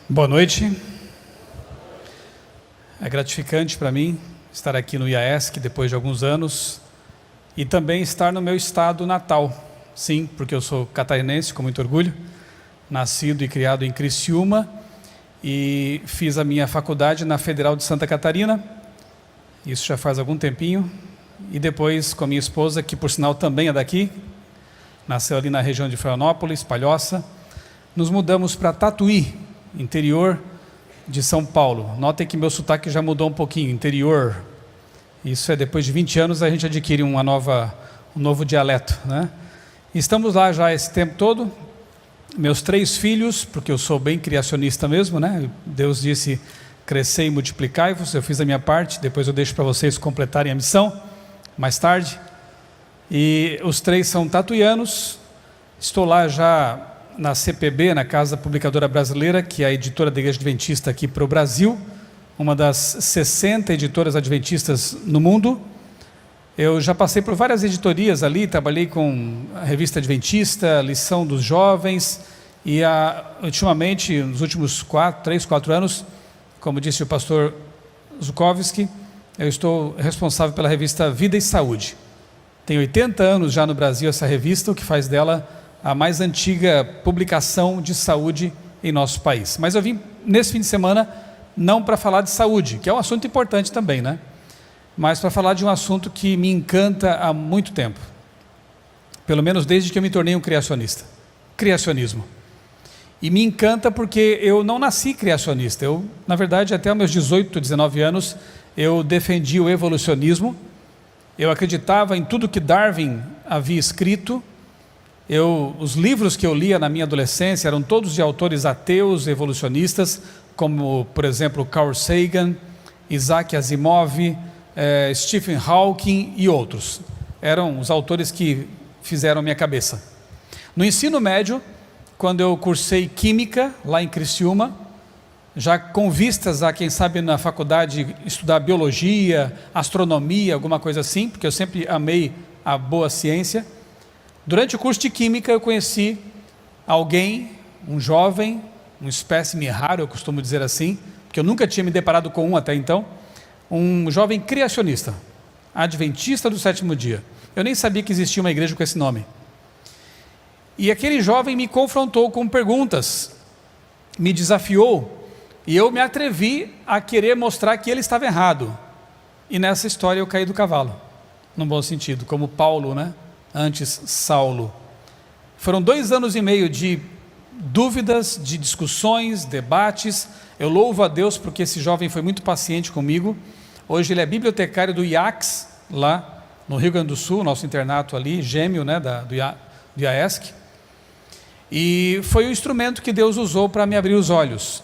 Boa noite. É gratificante para mim estar aqui no IAESC depois de alguns anos e também estar no meu estado natal. Sim, porque eu sou catarinense, com muito orgulho, nascido e criado em Criciúma e fiz a minha faculdade na Federal de Santa Catarina, isso já faz algum tempinho, e depois com a minha esposa, que por sinal também é daqui, nasceu ali na região de Florianópolis, Palhoça, nos mudamos para Tatuí, interior de São Paulo. Notem que meu sotaque já mudou um pouquinho, interior. Isso é depois de 20 anos a gente adquire um novo dialeto, né? Estamos lá já esse tempo todo. Meus 3 filhos, porque eu sou bem criacionista mesmo, né? Deus disse, crescer e multiplicai-vos. Eu fiz a minha parte, depois eu deixo para vocês completarem a missão, mais tarde. E os 3 são tatuianos. Estou lá já na CPB, na Casa Publicadora Brasileira, que é a editora da Igreja Adventista aqui para o Brasil, uma das 60 editoras adventistas no mundo. Eu já passei por várias editorias ali, trabalhei com a Revista Adventista, Lição dos Jovens, e ultimamente, nos últimos 3, 4 anos, como disse o pastor Zukovski, eu estou responsável pela revista Vida e Saúde. Tem 80 anos já no Brasil essa revista, o que faz dela a mais antiga publicação de saúde em nosso país. Mas eu vim nesse fim de semana não para falar de saúde, que é um assunto importante também, né? Mas para falar de um assunto que me encanta há muito tempo, pelo menos desde que eu me tornei um criacionista, criacionismo. E me encanta porque eu não nasci criacionista, eu, na verdade, até os meus 18, 19 anos, eu defendi o evolucionismo, eu acreditava em tudo que Darwin havia escrito. Os livros que eu lia na minha adolescência eram todos de autores ateus, evolucionistas, como, por exemplo, Carl Sagan, Isaac Asimov, Stephen Hawking e outros. Eram os autores que fizeram minha cabeça. No ensino médio, quando eu cursei Química, lá em Criciúma, já com vistas a, quem sabe, na faculdade estudar Biologia, Astronomia, alguma coisa assim, porque eu sempre amei a boa ciência. Durante o curso de Química eu conheci alguém, um jovem, um espécime raro, eu costumo dizer assim, porque eu nunca tinha me deparado com um até então, um jovem criacionista, adventista do 7º dia. Eu nem sabia que existia uma igreja com esse nome. E aquele jovem me confrontou com perguntas, me desafiou, e eu me atrevi a querer mostrar que ele estava errado. E nessa história eu caí do cavalo, num bom sentido, como Paulo, né? Antes Saulo. Foram 2 anos e meio de dúvidas, de discussões, debates. Eu louvo a Deus porque esse jovem foi muito paciente comigo. Hoje ele é bibliotecário do IACS, lá no Rio Grande do Sul, nosso internato ali, gêmeo, né, do IAESC. E foi o instrumento que Deus usou para me abrir os olhos.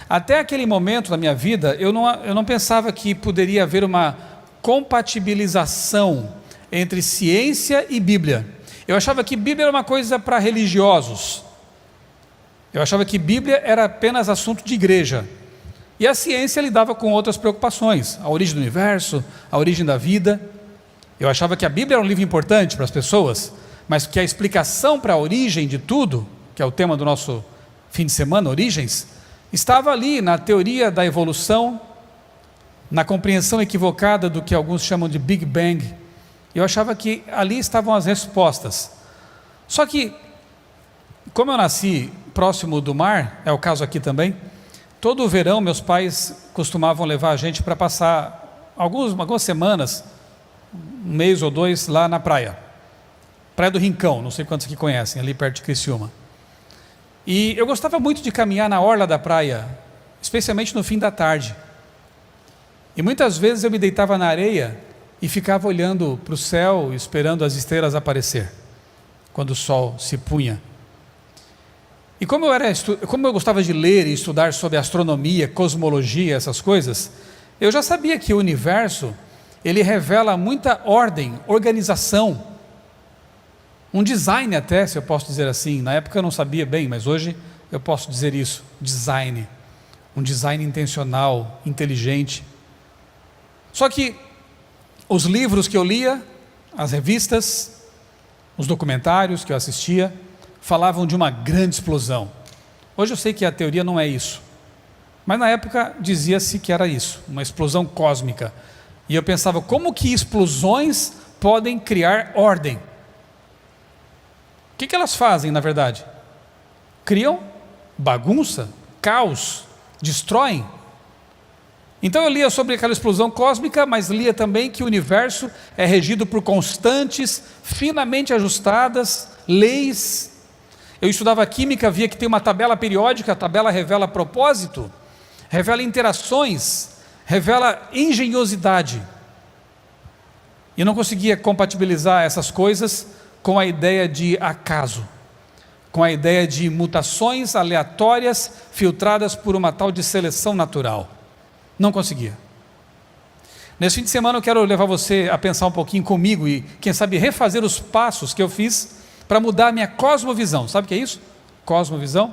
Até aquele momento da minha vida, eu não pensava que poderia haver uma compatibilização entre ciência e Bíblia. Eu achava que Bíblia era uma coisa para religiosos. Eu achava que Bíblia era apenas assunto de igreja. E a ciência lidava com outras preocupações, a origem do universo, a origem da vida. Eu achava que a Bíblia era um livro importante para as pessoas, mas que a explicação para a origem de tudo, que é o tema do nosso fim de semana, Origens, estava ali na teoria da evolução, na compreensão equivocada do que alguns chamam de Big Bang. Eu achava que ali estavam as respostas. Só que, como eu nasci próximo do mar, é o caso aqui também, todo o verão meus pais costumavam levar a gente para passar algumas semanas, 1 mês ou 2, lá na praia. Praia do Rincão, não sei quantos aqui conhecem, ali perto de Criciúma. E eu gostava muito de caminhar na orla da praia, especialmente no fim da tarde. E muitas vezes eu me deitava na areia e ficava olhando para o céu, esperando as estrelas aparecer, quando o sol se punha. E como eu gostava de ler e estudar sobre astronomia, cosmologia, essas coisas, eu já sabia que o universo, ele revela muita ordem, organização, um design até, se eu posso dizer assim. Na época eu não sabia bem, mas hoje eu posso dizer isso, design, um design intencional, inteligente. Só que os livros que eu lia, as revistas, os documentários que eu assistia, falavam de uma grande explosão. Hoje eu sei que a teoria não é isso, Mas na época dizia-se que era isso, uma explosão cósmica. E eu pensava, como que explosões podem criar ordem? O que elas fazem, na verdade? Criam bagunça, caos, destroem. Então eu lia sobre aquela explosão cósmica, mas lia também que o universo é regido por constantes, finamente ajustadas leis. Eu estudava química, via que tem uma tabela periódica, a tabela revela propósito, revela interações, revela engenhosidade. E não conseguia compatibilizar essas coisas com a ideia de acaso, com a ideia de mutações aleatórias filtradas por uma tal de seleção natural. Não conseguia. Nesse fim de semana eu quero levar você a pensar um pouquinho comigo e, quem sabe, refazer os passos que eu fiz para mudar a minha cosmovisão. Sabe o que é isso? Cosmovisão?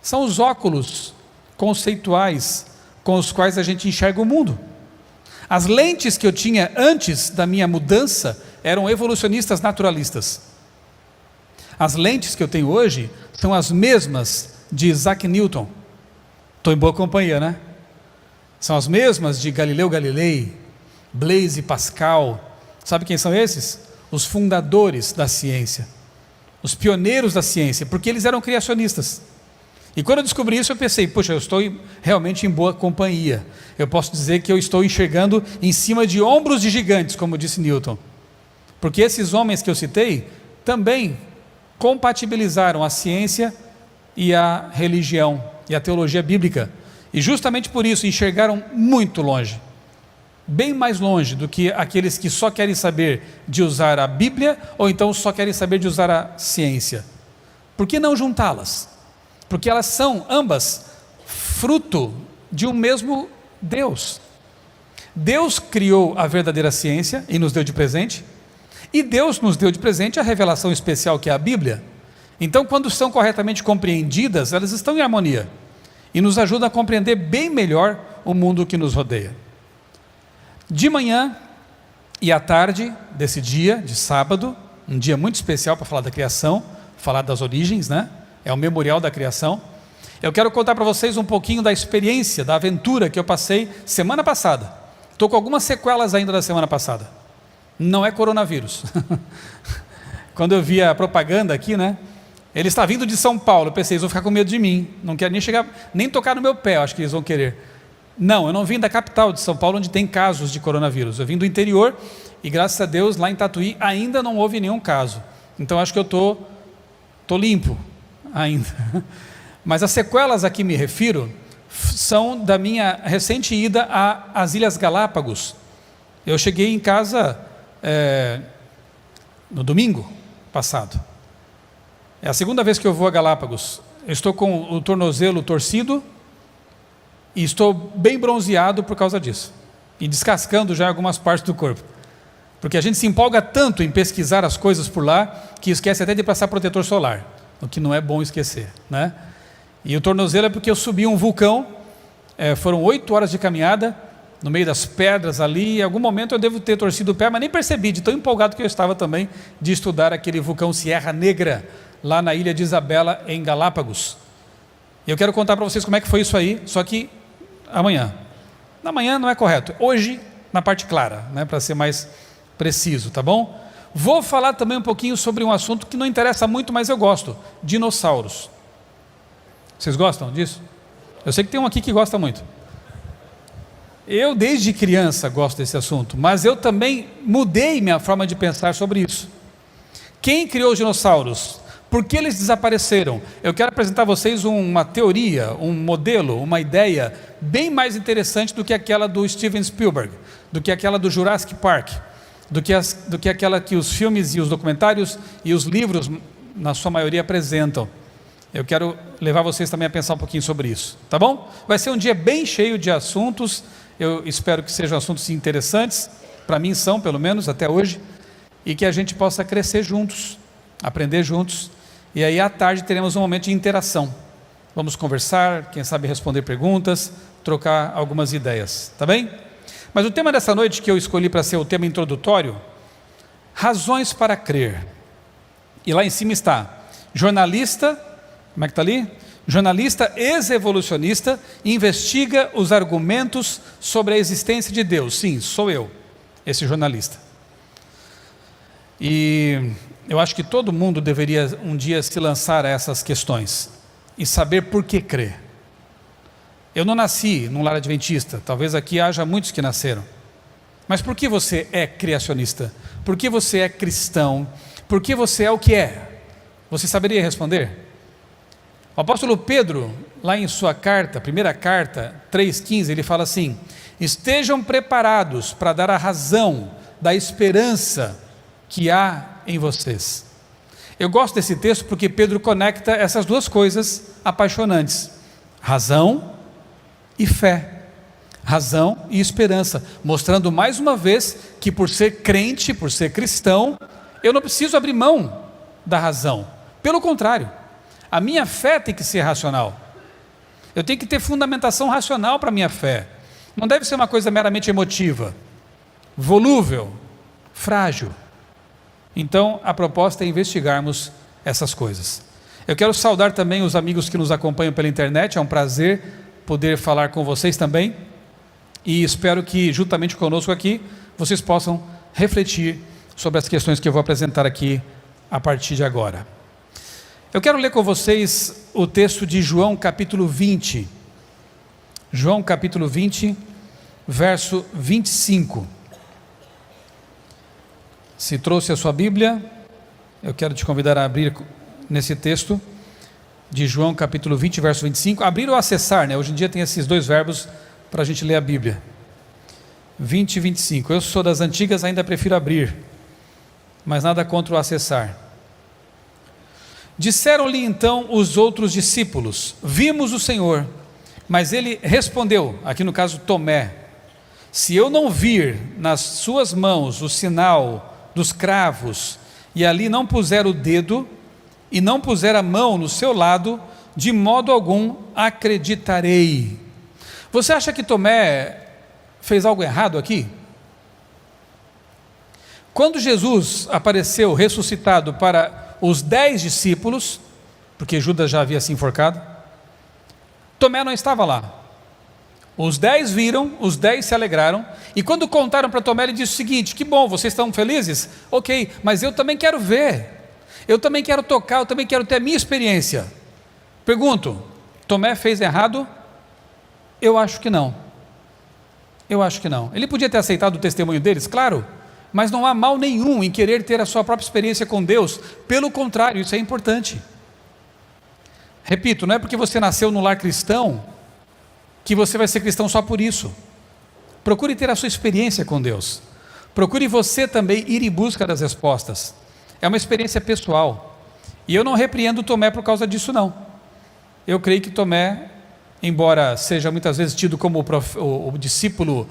São os óculos conceituais com os quais a gente enxerga o mundo. As lentes que eu tinha antes da minha mudança eram evolucionistas naturalistas. As lentes que eu tenho hoje são as mesmas de Isaac Newton. Estou em boa companhia, né? São as mesmas de Galileu Galilei, Blaise Pascal. Sabe quem são esses? Os fundadores da ciência, os pioneiros da ciência, porque eles eram criacionistas. E quando eu descobri isso, eu pensei, puxa, eu estou realmente em boa companhia. Eu posso dizer que eu estou enxergando em cima de ombros de gigantes, como disse Newton. Porque esses homens que eu citei também compatibilizaram a ciência e a religião e a teologia bíblica. E justamente por isso enxergaram muito longe, bem mais longe do que aqueles que só querem saber de usar a Bíblia ou então só querem saber de usar a ciência. Por que não juntá-las? Porque elas são ambas fruto de um mesmo Deus. Deus criou a verdadeira ciência e nos deu de presente, e Deus nos deu de presente a revelação especial que é a Bíblia. Então, quando são corretamente compreendidas, elas estão em harmonia e nos ajudam a compreender bem melhor o mundo que nos rodeia. De manhã e à tarde desse dia, de sábado, um dia muito especial para falar da criação, falar das origens, né? É o memorial da criação. Eu quero contar para vocês um pouquinho da experiência, da aventura que eu passei semana passada. Estou com algumas sequelas ainda da semana passada. Não é coronavírus. Quando eu vi a propaganda aqui, né? Ele está vindo de São Paulo. Eu pensei, eles vão ficar com medo de mim. Não quero nem chegar, nem tocar no meu pé, eu acho que eles vão querer. Não, eu não vim da capital de São Paulo, onde tem casos de coronavírus. Eu vim do interior e, graças a Deus, lá em Tatuí ainda não houve nenhum caso. Então acho que eu estou limpo ainda. Mas as sequelas a que me refiro são da minha recente ida às Ilhas Galápagos. Eu cheguei em casa no domingo passado. É a segunda vez que eu vou a Galápagos. Eu estou com o tornozelo torcido e estou bem bronzeado por causa disso. E descascando já algumas partes do corpo. Porque a gente se empolga tanto em pesquisar as coisas por lá, que esquece até de passar protetor solar. O que não é bom esquecer, né? E o tornozelo é porque eu subi um vulcão, foram 8 horas de caminhada, no meio das pedras ali, e em algum momento eu devo ter torcido o pé, mas nem percebi, de tão empolgado que eu estava também de estudar aquele vulcão Sierra Negra, lá na ilha de Isabela, em Galápagos. E eu quero contar para vocês como é que foi isso aí, só que amanhã. Na manhã não é correto, hoje na parte clara, né, para ser mais preciso, tá bom? Vou falar também um pouquinho sobre um assunto que não interessa muito, mas eu gosto, dinossauros. Vocês gostam disso? Eu sei que tem um aqui que gosta muito. Eu desde criança gosto desse assunto, mas eu também mudei minha forma de pensar sobre isso. Quem criou os dinossauros? Por que eles desapareceram? Eu quero apresentar a vocês uma teoria, um modelo, uma ideia bem mais interessante do que aquela do Steven Spielberg, do que aquela do Jurassic Park, do que aquela que os filmes e os documentários e os livros, na sua maioria, apresentam. Eu quero levar vocês também a pensar um pouquinho sobre isso, tá bom? Vai ser um dia bem cheio de assuntos, eu espero que sejam assuntos interessantes, para mim são, pelo menos, até hoje, e que a gente possa crescer juntos, aprender juntos. E aí à tarde teremos um momento de interação. Vamos conversar, quem sabe responder perguntas, trocar algumas ideias, tá bem? Mas o tema dessa noite que eu escolhi para ser o tema introdutório, razões para crer. E lá em cima está, jornalista, como é que está ali? Jornalista ex-evolucionista investiga os argumentos sobre a existência de Deus. Sim, sou eu, esse jornalista. E eu acho que todo mundo deveria um dia se lançar a essas questões e saber por que crer. Eu não nasci num lar adventista, talvez aqui haja muitos que nasceram. Mas por que você é criacionista? Por que você é cristão? Por que você é o que é? Você saberia responder? O apóstolo Pedro, lá em sua carta, primeira carta, 3,15, ele fala assim: estejam preparados para dar a razão da esperança que há em vocês. Eu gosto desse texto porque Pedro conecta essas duas coisas apaixonantes: razão e fé, razão e esperança, mostrando mais uma vez que por ser crente, por ser cristão, eu não preciso abrir mão da razão. Pelo contrário, a minha fé tem que ser racional. Eu tenho que ter fundamentação racional para a minha fé. Não deve ser uma coisa meramente emotiva, volúvel, frágil. Então a proposta é investigarmos essas coisas. Eu quero saudar também os amigos que nos acompanham pela internet. É um prazer poder falar com vocês também, e espero que juntamente conosco aqui vocês possam refletir sobre as questões que eu vou apresentar aqui a partir de agora. Eu quero ler com vocês o texto de João capítulo 20, João capítulo 20, verso 25. Se trouxe a sua Bíblia, eu quero te convidar a abrir nesse texto de João capítulo 20, verso 25, abrir ou acessar, né? Hoje em dia tem esses dois verbos para a gente ler a Bíblia. 20 e 25, eu sou das antigas, ainda prefiro abrir, mas nada contra o acessar. Disseram-lhe então os outros discípulos: vimos o Senhor. Mas ele respondeu, aqui no caso Tomé: se eu não vir nas suas mãos o sinal dos cravos, e ali não puser o dedo, e não puser a mão no seu lado, de modo algum acreditarei. Você acha que Tomé fez algo errado aqui? Quando Jesus apareceu ressuscitado para os 10 discípulos, porque Judas já havia se enforcado, Tomé não estava lá. Os 10 viram, os 10 se alegraram, e quando contaram para Tomé, ele disse o seguinte: que bom, vocês estão felizes? Ok, mas eu também quero ver, eu também quero tocar, eu também quero ter a minha experiência. Pergunto, Tomé fez errado? Eu acho que não. Eu acho que não. Ele podia ter aceitado o testemunho deles, claro, mas não há mal nenhum em querer ter a sua própria experiência com Deus. Pelo contrário, isso é importante. Repito, não é porque você nasceu no lar cristão que você vai ser cristão só por isso. Procure ter a sua experiência com Deus. Procure você também ir em busca das respostas. É uma experiência pessoal. E eu não repreendo Tomé por causa disso, não. Eu creio que Tomé, embora seja muitas vezes tido como o discípulo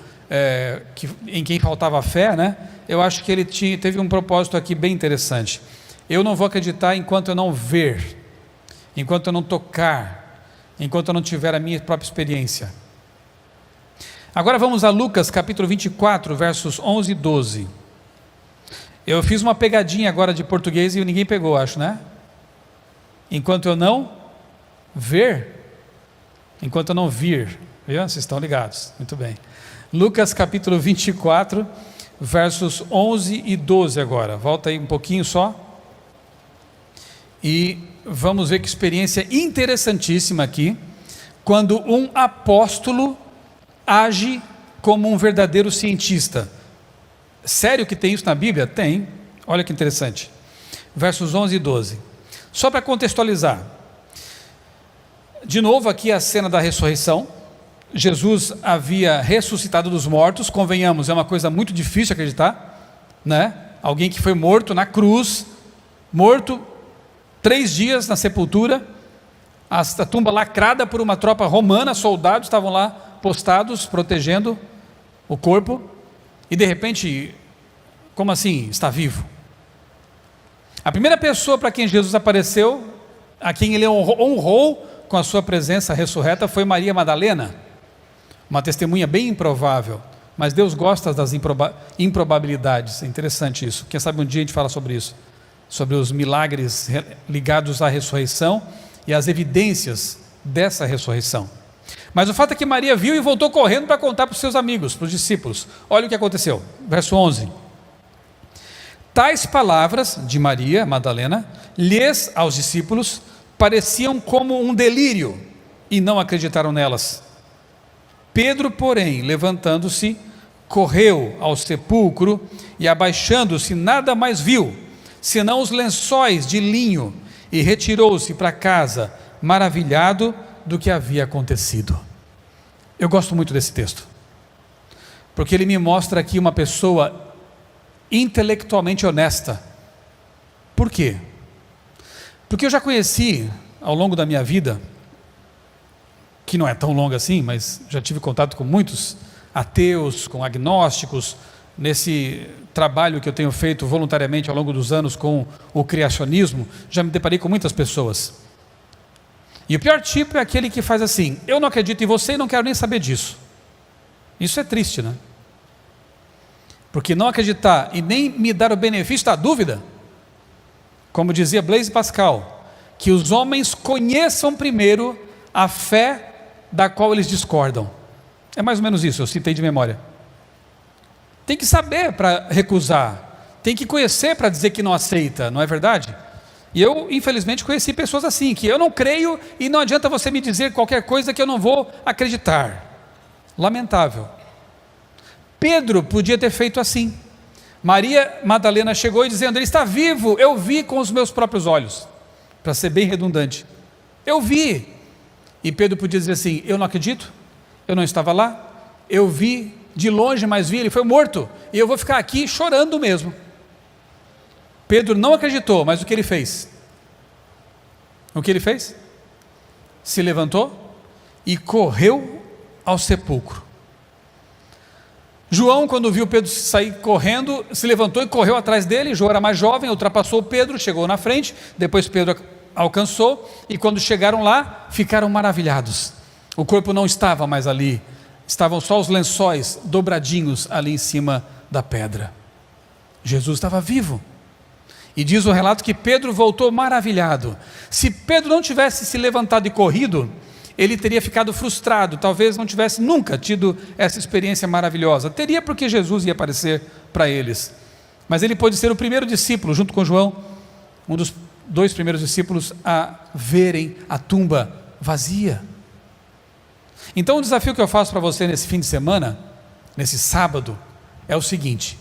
em quem faltava fé, né? Eu acho que ele teve um propósito aqui bem interessante. Eu não vou acreditar enquanto eu não ver, enquanto eu não tocar, enquanto eu não tiver a minha própria experiência. Agora vamos a Lucas capítulo 24, versos 11 e 12. Eu fiz uma pegadinha agora de português e ninguém pegou, acho, né? Enquanto eu não ver, enquanto eu não vir. Viu? Vocês estão ligados, muito bem. Lucas capítulo 24, versos 11 e 12 agora. Volta aí um pouquinho só. E vamos ver que experiência interessantíssima aqui, quando um apóstolo age como um verdadeiro cientista. Sério que tem isso na Bíblia? Tem. Olha que interessante. Versos 11 e 12. Só para contextualizar. De novo aqui a cena da ressurreição. Jesus havia ressuscitado dos mortos. Convenhamos, é uma coisa muito difícil acreditar, né? Alguém que foi morto na cruz, morto 3 dias na sepultura, a tumba lacrada por uma tropa romana, soldados estavam lá postados, protegendo o corpo, e de repente, como assim, está vivo? A primeira pessoa para quem Jesus apareceu, a quem ele honrou com a sua presença ressurreta, foi Maria Madalena, uma testemunha bem improvável, mas Deus gosta das improbabilidades. É interessante isso. Quem sabe um dia a gente fala sobre isso, sobre os milagres ligados à ressurreição e as evidências dessa ressurreição. Mas o fato é que Maria viu e voltou correndo para contar para os seus amigos, para os discípulos. Olha o que aconteceu, verso 11. Tais palavras de Maria Madalena, lhes, aos discípulos, pareciam como um delírio, e não acreditaram nelas. Pedro, porém, levantando-se, correu ao sepulcro, e abaixando-se, nada mais viu, senão os lençóis de linho, e retirou-se para casa, maravilhado do que havia acontecido. Eu gosto muito desse texto, porque ele me mostra aqui uma pessoa intelectualmente honesta. Por quê? Porque eu já conheci, ao longo da minha vida, que não é tão longa assim, mas já tive contato com muitos ateus, com agnósticos, nesse trabalho que eu tenho feito voluntariamente ao longo dos anos com o criacionismo, já me deparei com muitas pessoas. E o pior tipo é aquele que faz assim: eu não acredito em você e não quero nem saber disso. Isso é triste, né? Porque não acreditar e nem me dar o benefício da dúvida, como dizia Blaise Pascal, que os homens conheçam primeiro a fé da qual eles discordam. É mais ou menos isso, eu citei de memória. Tem que saber para recusar, tem que conhecer para dizer que não aceita, não é verdade? E eu, infelizmente, conheci pessoas assim, que eu não creio e não adianta você me dizer qualquer coisa que eu não vou acreditar. Lamentável. Pedro podia ter feito assim. Maria Madalena chegou e dizendo: ele está vivo, eu vi com os meus próprios olhos. Para ser bem redundante, eu vi. E Pedro podia dizer assim: eu não acredito, eu não estava lá, eu vi de longe, mas vi, ele foi morto, e eu vou ficar aqui chorando mesmo. Pedro não acreditou, mas o que ele fez? O que ele fez? Se levantou e correu ao sepulcro. João, quando viu Pedro sair correndo, se levantou e correu atrás dele. João era mais jovem, ultrapassou Pedro, chegou na frente, depois Pedro alcançou, e quando chegaram lá, ficaram maravilhados. O corpo não estava mais ali, estavam só os lençóis dobradinhos ali em cima da pedra. Jesus estava vivo. E diz o relato que Pedro voltou maravilhado. Se Pedro não tivesse se levantado e corrido, ele teria ficado frustrado, talvez não tivesse nunca tido essa experiência maravilhosa. Teria, porque Jesus ia aparecer para eles. Mas ele pôde ser o primeiro discípulo, junto com João, um dos 2 primeiros discípulos a verem a tumba vazia. Então o desafio que eu faço para você nesse fim de semana, nesse sábado, é o seguinte: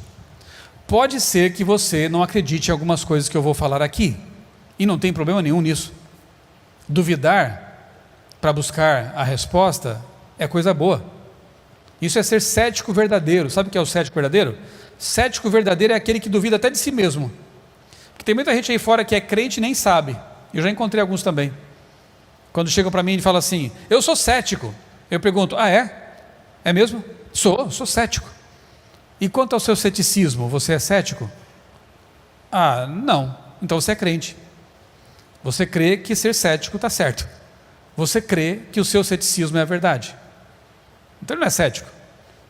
pode ser que você não acredite em algumas coisas que eu vou falar aqui, e não tem problema nenhum nisso. Duvidar para buscar a resposta é coisa boa. Isso é ser cético verdadeiro. Sabe o que é o cético verdadeiro? Cético verdadeiro é aquele que duvida até de si mesmo. Porque tem muita gente aí fora que é crente e nem sabe. Eu já encontrei alguns também. Quando chegam para mim e falam assim: eu sou cético. Eu pergunto: ah, é? É mesmo? Sou cético. E quanto ao seu ceticismo, você é cético? Ah, não. Então você é crente. Você crê que ser cético está certo. Você crê que o seu ceticismo é a verdade. Então ele não é cético.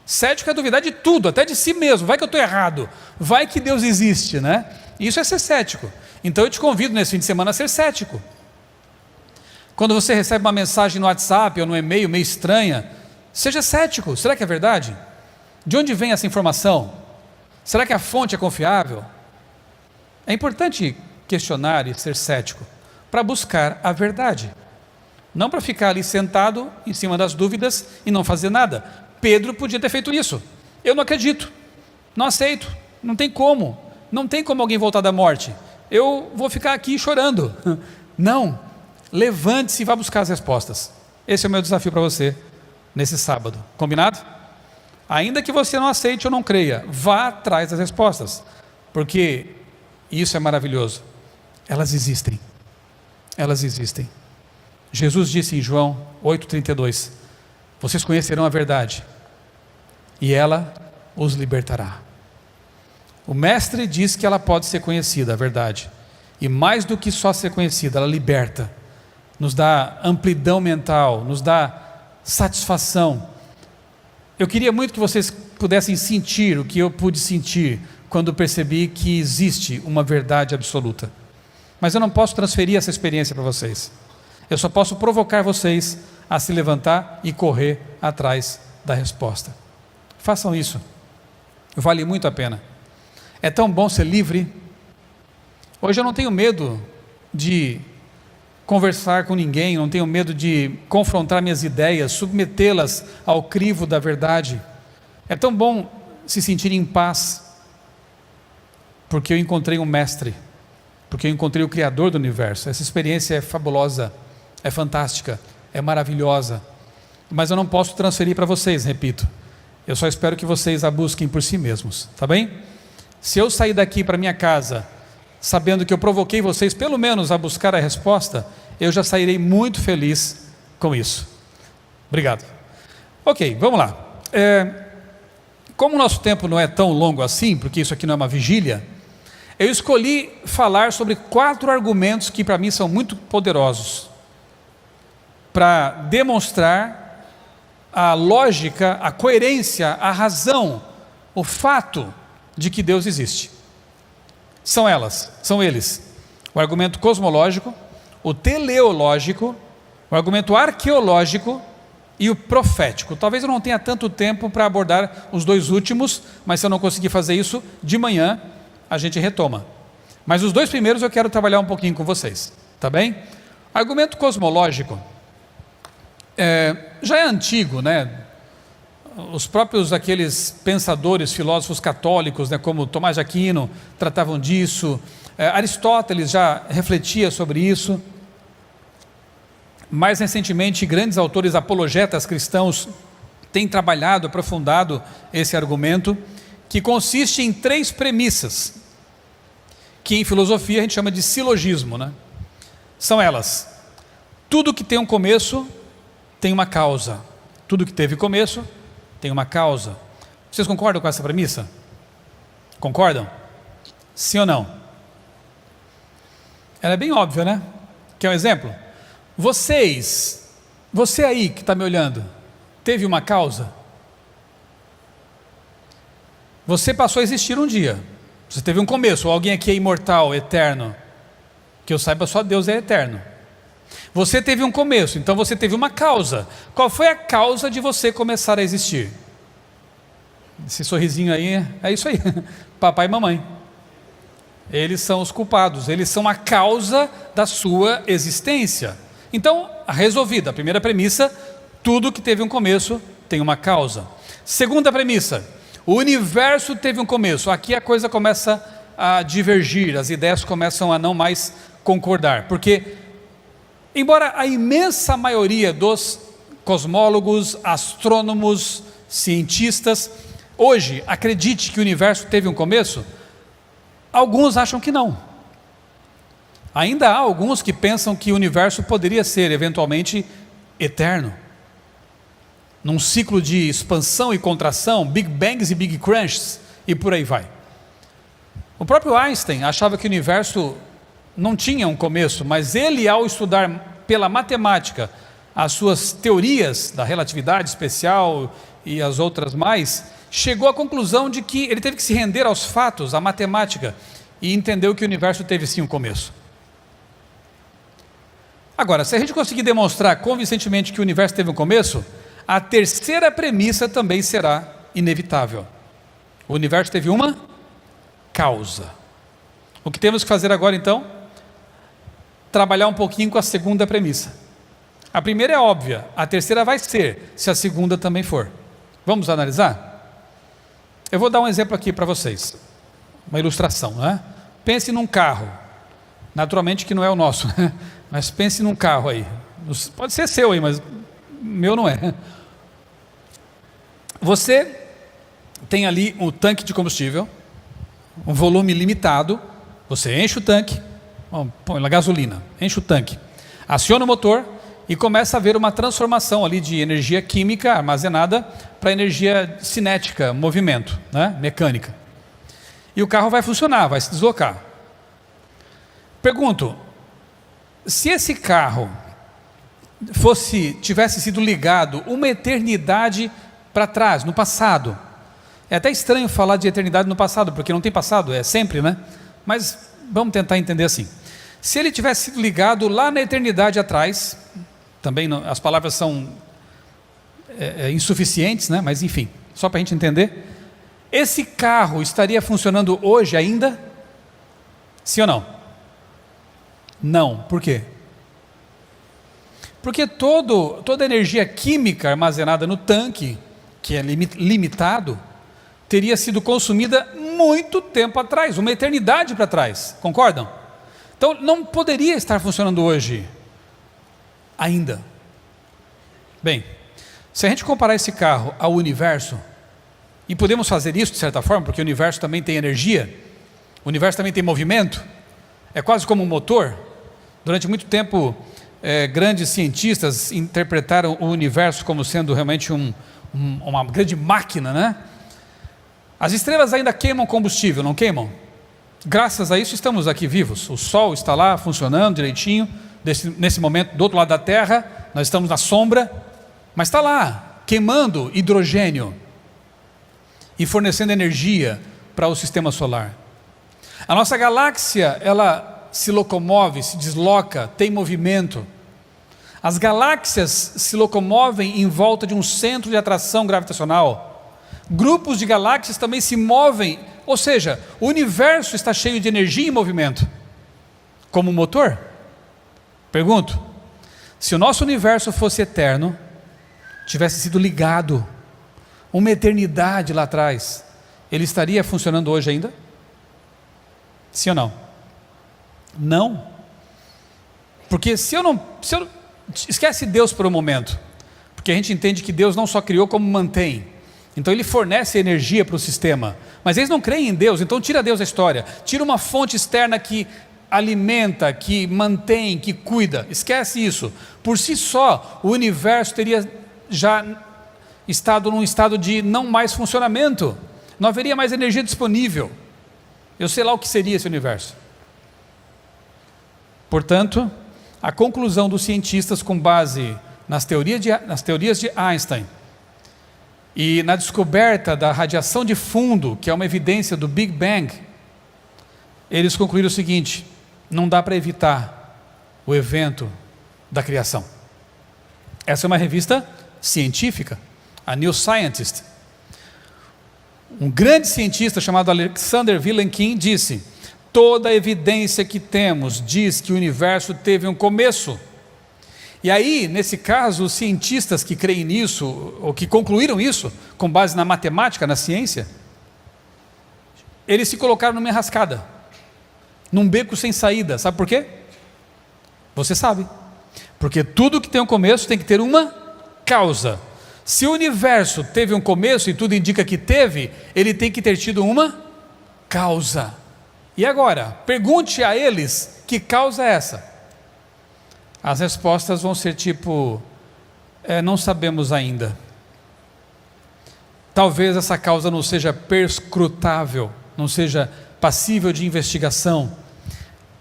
Cético é duvidar de tudo, até de si mesmo. Vai que eu estou errado, vai que Deus existe, né? Isso é ser cético. Então eu te convido nesse fim de semana a ser cético. Quando você recebe uma mensagem no WhatsApp ou no e-mail meio estranha, seja cético. Será que é verdade? De onde vem essa informação? Será que a fonte é confiável? É importante questionar e ser cético para buscar a verdade. Não para ficar ali sentado em cima das dúvidas e não fazer nada. Pedro podia ter feito isso. Eu não acredito, não aceito, não tem como alguém voltar da morte. Eu vou ficar aqui chorando. Não, levante-se e vá buscar as respostas. Esse é o meu desafio para você nesse sábado. Combinado? Ainda que você não aceite ou não creia, vá atrás das respostas, porque isso é maravilhoso. Elas existem. Elas existem. Jesus disse em João 8,32: vocês conhecerão a verdade, e ela os libertará. O mestre diz que ela pode ser conhecida, a verdade, e mais do que só ser conhecida, ela liberta, nos dá amplidão mental, nos dá satisfação. Eu queria muito que vocês pudessem sentir o que eu pude sentir quando percebi que existe uma verdade absoluta, mas eu não posso transferir essa experiência para vocês. Eu só posso provocar vocês a se levantar e correr atrás da resposta. Façam isso. Vale muito a pena. É tão bom ser livre. Hoje eu não tenho medo de conversar com ninguém, não tenho medo de confrontar minhas ideias, submetê-las ao crivo da verdade. É tão bom se sentir em paz, porque eu encontrei um mestre, porque eu encontrei o Criador do universo. Essa experiência é fabulosa, é fantástica, é maravilhosa, mas eu não posso transferir para vocês, repito. Eu só espero que vocês a busquem por si mesmos, tá bem? Se eu sair daqui para minha casa sabendo que eu provoquei vocês pelo menos a buscar a resposta, eu já sairei muito feliz com isso. Obrigado. Ok, vamos lá. Como o nosso tempo não é tão longo assim, porque isso aqui não é uma vigília, eu escolhi falar sobre 4 argumentos que para mim são muito poderosos, para demonstrar a lógica, a coerência, a razão, o fato de que Deus existe. São eles: o argumento cosmológico, o teleológico, o argumento arqueológico e o profético. Talvez eu não tenha tanto tempo para abordar os 2 últimos, mas se eu não conseguir fazer isso, de manhã a gente retoma. Mas os 2 primeiros eu quero trabalhar um pouquinho com vocês, tá bem? Argumento cosmológico já é antigo, né? Os próprios aqueles pensadores, filósofos católicos, né, como Tomás de Aquino, tratavam disso. Aristóteles já refletia sobre isso. Mais recentemente, grandes autores apologetas cristãos têm trabalhado, aprofundado esse argumento, que consiste em 3 premissas, que em filosofia a gente chama de silogismo, né? São elas: tudo que tem um começo tem uma causa. Tudo que teve começo tem uma causa. Vocês concordam com essa premissa? Concordam? Sim ou não? Ela é bem óbvia, né? Quer um exemplo? Você aí que está me olhando, teve uma causa? Você passou a existir um dia. Você teve um começo. Alguém aqui é imortal, eterno? Que eu saiba, só Deus é eterno. Você teve um começo, então você teve uma causa. Qual foi a causa de você começar a existir? Esse sorrisinho aí, é isso aí. Papai e mamãe. Eles são os culpados, eles são a causa da sua existência. Então, resolvida a primeira premissa: tudo que teve um começo tem uma causa. Segunda premissa: o universo teve um começo. Aqui a coisa começa a divergir, as ideias começam a não mais concordar, porque embora a imensa maioria dos cosmólogos, astrônomos, cientistas hoje acredite que o universo teve um começo, alguns acham que não. Ainda há alguns que pensam que o universo poderia ser eventualmente eterno, num ciclo de expansão e contração, Big Bangs e Big Crunches, e por aí vai. O próprio Einstein achava que o universo não tinha um começo, mas ele, ao estudar pela matemática as suas teorias da relatividade especial e as outras mais, chegou à conclusão de que ele teve que se render aos fatos, à matemática, e entendeu que o universo teve sim um começo. Agora, se a gente conseguir demonstrar convincentemente que o universo teve um começo, a terceira premissa também será inevitável. O universo teve uma causa. O que temos que fazer agora então? Trabalhar um pouquinho com a segunda premissa. A primeira é óbvia, a terceira vai ser, se a segunda também for. Vamos analisar? Eu vou dar um exemplo aqui para vocês, uma ilustração, né? Pense num carro, naturalmente que não é o nosso, né? Mas pense num carro aí, pode ser seu aí, mas meu não é. Você tem ali um tanque de combustível, um volume limitado, você enche o tanque, põe lá gasolina, enche o tanque, aciona o motor e começa a haver uma transformação ali de energia química armazenada para energia cinética, movimento, né? Mecânica. E o carro vai funcionar, vai se deslocar. Pergunto, se esse carro tivesse sido ligado uma eternidade para trás, no passado, é até estranho falar de eternidade no passado, porque não tem passado, é sempre, né? Mas vamos tentar entender assim. Se ele tivesse sido ligado lá na eternidade atrás, também não, as palavras são insuficientes, né? Mas enfim, só para a gente entender, esse carro estaria funcionando hoje ainda? Sim ou não? Não. Por quê? Porque toda a energia química armazenada no tanque, que é limitado, teria sido consumida muito tempo atrás, uma eternidade para trás, concordam? Então não poderia estar funcionando hoje ainda. Bem, se a gente comparar esse carro ao universo, e podemos fazer isso de certa forma, porque o universo também tem energia, o universo também tem movimento, é quase como um motor. Durante muito tempo, grandes cientistas interpretaram o universo como sendo realmente uma grande máquina, né? As estrelas ainda queimam combustível, não queimam? Graças a isso estamos aqui vivos. O Sol está lá funcionando direitinho, nesse momento do outro lado da Terra, nós estamos na sombra, mas está lá, queimando hidrogênio e fornecendo energia para o sistema solar. A nossa galáxia, ela se locomove, se desloca, tem movimento. As galáxias se locomovem em volta de um centro de atração gravitacional. Grupos de galáxias também se movem, ou seja, o universo está cheio de energia e movimento. Como um motor? Pergunto, se o nosso universo fosse eterno, tivesse sido ligado uma eternidade lá atrás, ele estaria funcionando hoje ainda? Sim ou não? Não. Porque esquece Deus por um momento, porque a gente entende que Deus não só criou como mantém. Então ele fornece energia para o sistema, mas eles não creem em Deus, então tira Deus da história, tira uma fonte externa que alimenta, que mantém, que cuida, esquece isso. Por si só, o universo teria já estado num estado de não mais funcionamento, não haveria mais energia disponível. Eu sei lá o que seria esse universo. Portanto, a conclusão dos cientistas com base nas teorias de Einstein e na descoberta da radiação de fundo, que é uma evidência do Big Bang, eles concluíram o seguinte: não dá para evitar o evento da criação. Essa é uma revista científica, a New Scientist. Um grande cientista chamado Alexander Vilenkin disse: toda a evidência que temos diz que o universo teve um começo. E aí, nesse caso, os cientistas que creem nisso, ou que concluíram isso, com base na matemática, na ciência, eles se colocaram numa enrascada, num beco sem saída. Sabe por quê? Você sabe. Porque tudo que tem um começo tem que ter uma causa. Se o universo teve um começo, e tudo indica que teve, ele tem que ter tido uma causa. E agora, pergunte a eles, que causa é essa? As respostas vão ser tipo, não sabemos ainda. Talvez essa causa não seja perscrutável, não seja passível de investigação.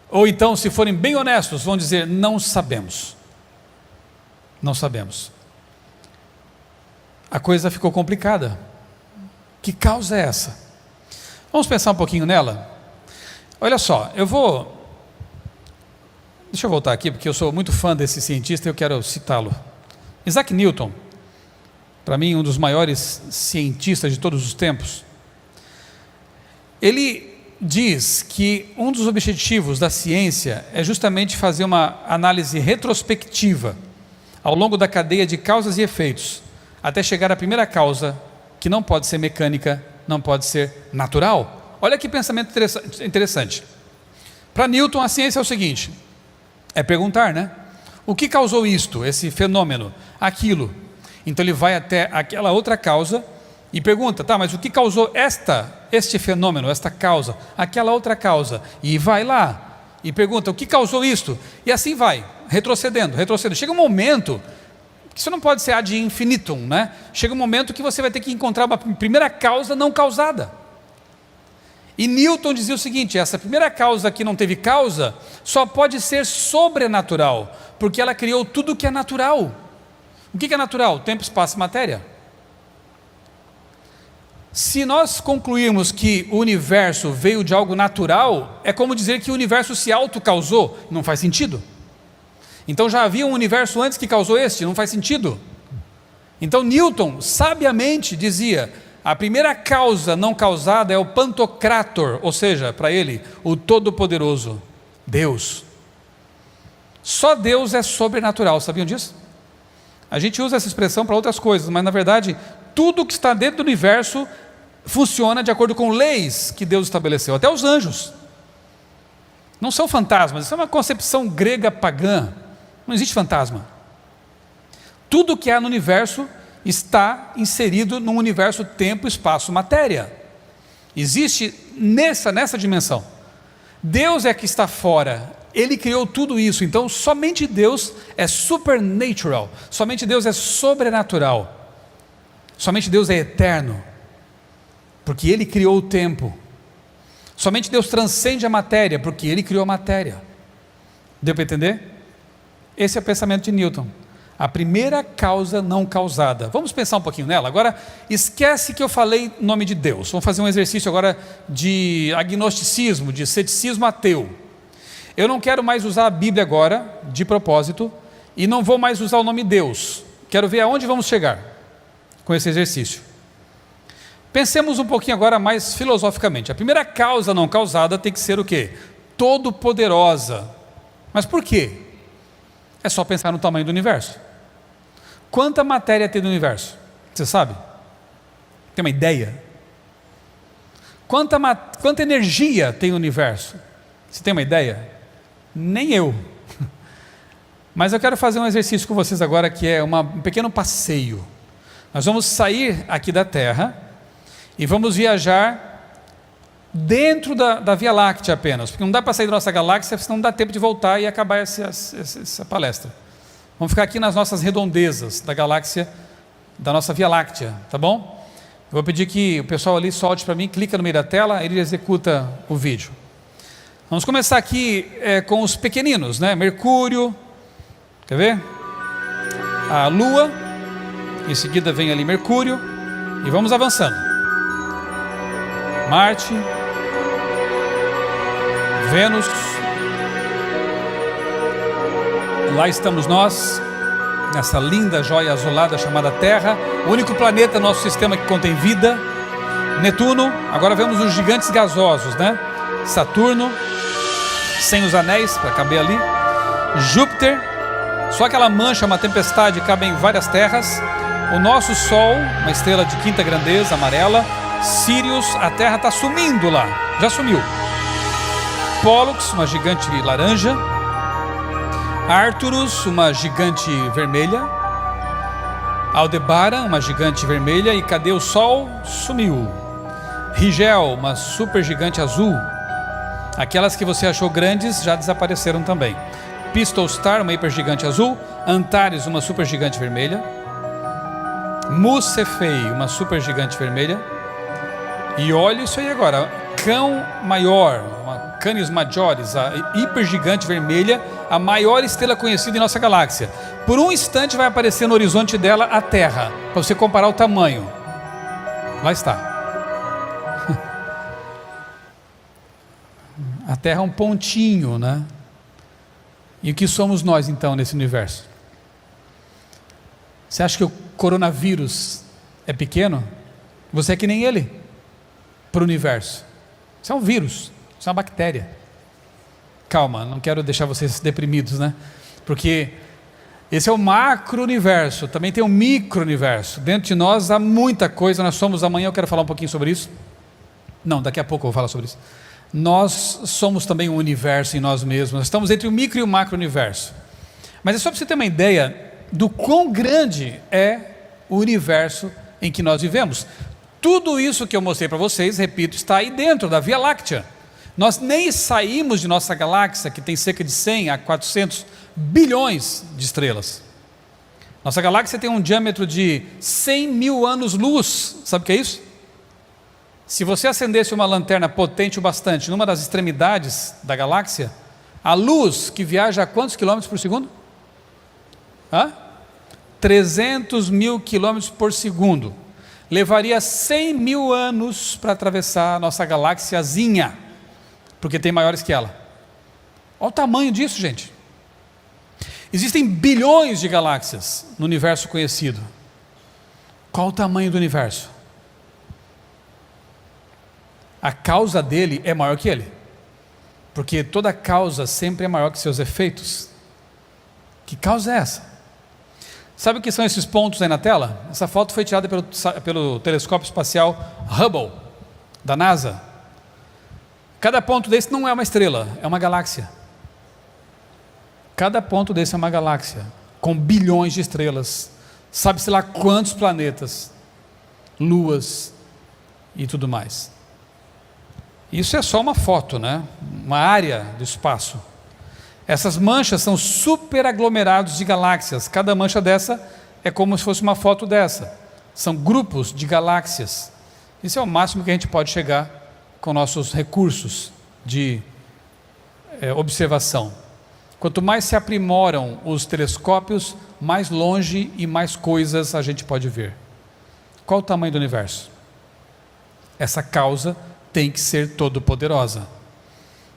Ou então, se forem bem honestos, vão dizer, não sabemos. Não sabemos. A coisa ficou complicada. Que causa é essa? Vamos pensar um pouquinho nela? Olha só, deixa eu voltar aqui, porque eu sou muito fã desse cientista e eu quero citá-lo. Isaac Newton, para mim um dos maiores cientistas de todos os tempos, ele diz que um dos objetivos da ciência é justamente fazer uma análise retrospectiva ao longo da cadeia de causas e efeitos, até chegar à primeira causa, que não pode ser mecânica, não pode ser natural. Olha que pensamento interessante. Para Newton, a ciência é o seguinte: é perguntar, né? O que causou isto, esse fenômeno, aquilo? Então ele vai até aquela outra causa e pergunta, tá, mas o que causou este fenômeno, esta causa, aquela outra causa? E vai lá e pergunta, o que causou isto? E assim vai, retrocedendo. Chega um momento que isso não pode ser ad infinitum, né? Chega um momento que você vai ter que encontrar uma primeira causa não causada. E Newton dizia o seguinte: essa primeira causa que não teve causa só pode ser sobrenatural, porque ela criou tudo que é natural. O que é natural? Tempo, espaço e matéria. Se nós concluirmos que o universo veio de algo natural, é como dizer que o universo se autocausou. Não faz sentido. Então já havia um universo antes que causou este, não faz sentido. Então Newton sabiamente dizia: a primeira causa não causada é o Pantocrator, ou seja, para ele, o Todo-Poderoso, Deus. Só Deus é sobrenatural, sabiam disso? A gente usa essa expressão para outras coisas, mas na verdade, tudo que está dentro do universo funciona de acordo com leis que Deus estabeleceu, até os anjos. Não são fantasmas, isso é uma concepção grega pagã. Não existe fantasma. Tudo que há no universo está inserido num universo tempo, espaço, matéria. Existe nessa dimensão. Deus é que está fora. Ele criou tudo isso. Então somente Deus é supernatural. Somente Deus é sobrenatural. Somente Deus é eterno, porque Ele criou o tempo. Somente Deus transcende a matéria, porque Ele criou a matéria. Deu para entender? Esse é o pensamento de Newton. A primeira causa não causada. Vamos pensar um pouquinho nela. Agora, esquece que eu falei em nome de Deus. Vamos fazer um exercício agora de agnosticismo, de ceticismo ateu. Eu não quero mais usar a Bíblia agora, de propósito, e não vou mais usar o nome Deus. Quero ver aonde vamos chegar com esse exercício. Pensemos um pouquinho agora mais filosoficamente. A primeira causa não causada tem que ser o quê? Todo-poderosa. Mas por quê? É só pensar no tamanho do universo. Quanta matéria tem no universo? Você sabe? Tem uma ideia? Quanta energia tem no universo? Você tem uma ideia? Nem eu. Mas eu quero fazer um exercício com vocês agora, que é um pequeno passeio. Nós vamos sair aqui da Terra e vamos viajar dentro da Via Láctea apenas, porque não dá para sair da nossa galáxia, senão não dá tempo de voltar e acabar essa palestra. Vamos ficar aqui nas nossas redondezas da galáxia, da nossa Via Láctea, tá bom? Eu vou pedir que o pessoal ali solte para mim, clica no meio da tela, ele executa o vídeo. Vamos começar aqui com os pequeninos, né? Mercúrio, quer ver? A Lua, em seguida vem ali Mercúrio, e vamos avançando. Marte, Vênus, lá estamos nós, nessa linda joia azulada chamada Terra, o único planeta do nosso sistema que contém vida. Netuno, agora vemos os gigantes gasosos, né? Saturno, sem os anéis para caber ali. Júpiter, só aquela mancha, uma tempestade, cabe em várias terras. O nosso Sol, uma estrela de quinta grandeza, amarela. Sirius, a Terra está sumindo lá, já sumiu. Pollux, uma gigante laranja. Arcturus, uma gigante vermelha. Aldebaran, uma gigante vermelha. E cadê o Sol? Sumiu. Rigel, uma super gigante azul. Aquelas que você achou grandes já desapareceram também. Pistolstar, uma hipergigante azul. Antares, uma super gigante vermelha. Mussefei, uma super gigante vermelha. E olha isso aí agora, Cão Maior, uma Canis Majoris, a hipergigante vermelha, a maior estrela conhecida em nossa galáxia. Por um instante vai aparecer no horizonte dela a Terra, para você comparar o tamanho. Lá está. A Terra é um pontinho, né? E o que somos nós então nesse universo? Você acha que o coronavírus é pequeno? Você é que nem ele. Para o universo. Isso é um vírus, isso é uma bactéria. Calma, não quero deixar vocês deprimidos, né? Porque esse é o macro-universo, também tem o micro-universo. Dentro de nós há muita coisa, nós somos, amanhã eu quero falar um pouquinho sobre isso. Não, daqui a pouco eu vou falar sobre isso. Nós somos também um universo em nós mesmos, nós estamos entre o micro e o macro-universo. Mas é só para você ter uma ideia do quão grande é o universo em que nós vivemos. Tudo isso que eu mostrei para vocês, repito, está aí dentro da Via Láctea. Nós nem saímos de nossa galáxia, que tem cerca de 100 a 400 bilhões de estrelas. Nossa galáxia tem um diâmetro de 100 mil anos-luz. Sabe o que é isso? Se você acendesse uma lanterna potente o bastante numa das extremidades da galáxia, a luz que viaja a quantos quilômetros por segundo? 300 mil quilômetros por segundo. levaria 100 mil anos para atravessar a nossa galáxiazinha, porque tem maiores que ela. Olha o tamanho disso, gente. Existem bilhões de galáxias no universo conhecido. Qual o tamanho do universo? A causa dele é maior que ele, porque toda causa sempre é maior que seus efeitos. Que causa é essa? Sabe o que são esses pontos aí na tela? Essa foto foi tirada pelo telescópio espacial Hubble, da NASA. Cada ponto desse não é uma estrela, é uma galáxia. Cada ponto desse é uma galáxia, com bilhões de estrelas, sabe-se lá quantos planetas, luas e tudo mais. Isso é só uma foto, né? Uma área do espaço. Essas manchas são superaglomerados de galáxias. Cada mancha dessa é como se fosse uma foto dessa. São grupos de galáxias. Isso é o máximo que a gente pode chegar com nossos recursos de observação. Quanto mais se aprimoram os telescópios, mais longe e mais coisas a gente pode ver. Qual o tamanho do universo? Essa causa tem que ser todo-poderosa,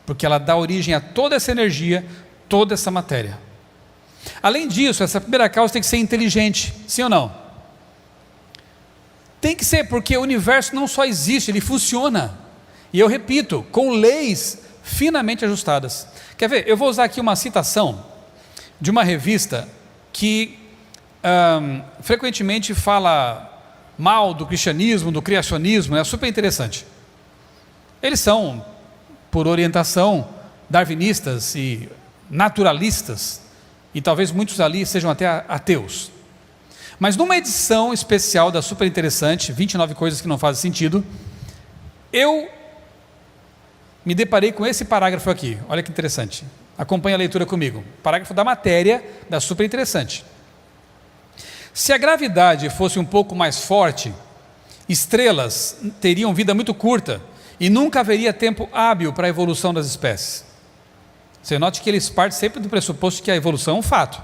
porque ela dá origem a toda essa energia, toda essa matéria. Além disso, essa primeira causa tem que ser inteligente, sim ou não? Tem que ser, porque o universo não só existe, ele funciona. E eu repito, com leis finamente ajustadas. Quer ver? Eu vou usar aqui uma citação de uma revista que frequentemente fala mal do cristianismo, do criacionismo, é super interessante. Eles são, por orientação, darwinistas e naturalistas, e talvez muitos ali sejam até ateus. Mas numa edição especial da super interessante, 29 coisas que não fazem sentido, eu me deparei com esse parágrafo aqui. Olha que interessante, acompanhe a leitura comigo. Parágrafo da matéria da super interessante. Se a gravidade fosse um pouco mais forte, estrelas teriam vida muito curta e nunca haveria tempo hábil para a evolução das espécies. Você note que eles partem sempre do pressuposto que a evolução é um fato.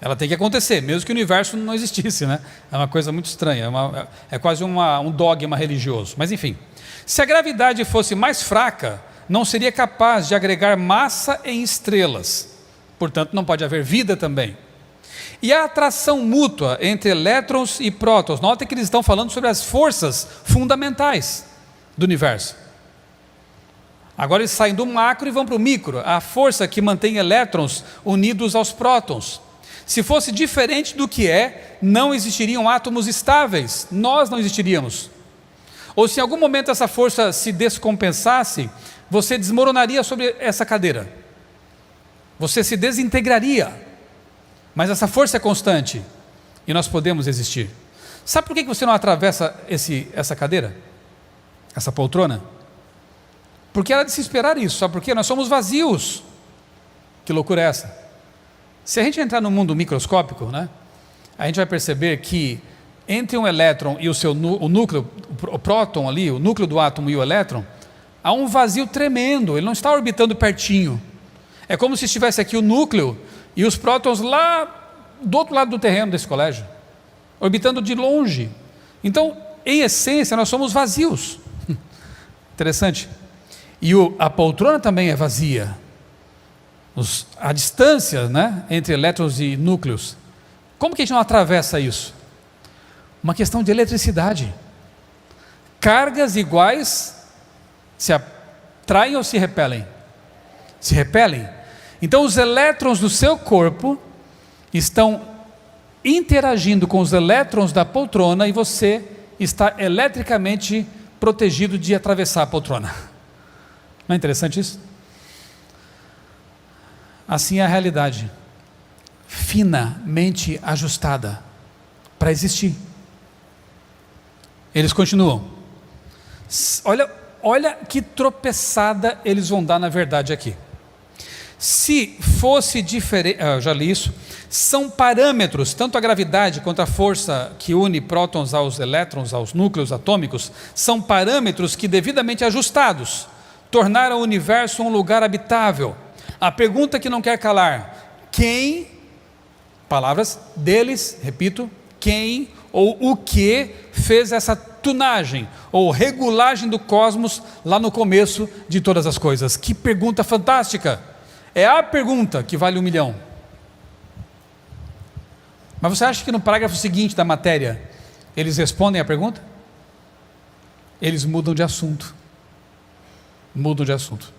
Ela tem que acontecer, mesmo que o universo não existisse, né? É uma coisa muito estranha, é quase um dogma religioso. Mas enfim, se a gravidade fosse mais fraca, não seria capaz de agregar massa em estrelas. Portanto, não pode haver vida também. E a atração mútua entre elétrons e prótons, notem que eles estão falando sobre as forças fundamentais do universo. Agora eles saem do macro e vão para o micro, a força que mantém elétrons unidos aos prótons. Se fosse diferente do que é, não existiriam átomos estáveis, nós não existiríamos. Ou se em algum momento essa força se descompensasse, você desmoronaria sobre essa cadeira, você se desintegraria, mas essa força é constante e nós podemos existir. Sabe por que você não atravessa essa cadeira? Essa poltrona? Porque era de se esperar isso. Sabe por quê? Nós somos vazios. Que loucura é essa? Se a gente entrar no mundo microscópico, né, a gente vai perceber que entre um elétron e o núcleo, o próton ali, o núcleo do átomo e o elétron, há um vazio tremendo, ele não está orbitando pertinho. É como se estivesse aqui o núcleo e os prótons lá do outro lado do terreno desse colégio, orbitando de longe. Então, em essência, nós somos vazios. Interessante. E a poltrona também é vazia. A distância, né, entre elétrons e núcleos. Como que a gente não atravessa isso? Uma questão de eletricidade. Cargas iguais se atraem ou se repelem? Se repelem. Então os elétrons do seu corpo estão interagindo com os elétrons da poltrona e você está eletricamente protegido de atravessar a poltrona. Não é interessante isso? Assim é a realidade, finamente ajustada para existir. Eles continuam. Olha que tropeçada eles vão dar na verdade aqui. Se fosse diferente, eu já li isso, são parâmetros, tanto a gravidade quanto a força que une prótons aos elétrons, aos núcleos atômicos, são parâmetros que devidamente ajustados, tornaram o universo um lugar habitável. A pergunta que não quer calar, quem, palavras deles, repito, quem ou o que fez essa tunagem ou regulagem do cosmos lá no começo de todas as coisas. Que pergunta fantástica! É a pergunta que vale 1 milhão. Mas você acha que no parágrafo seguinte da matéria eles respondem a pergunta? Eles mudam de assunto. Mudam de assunto.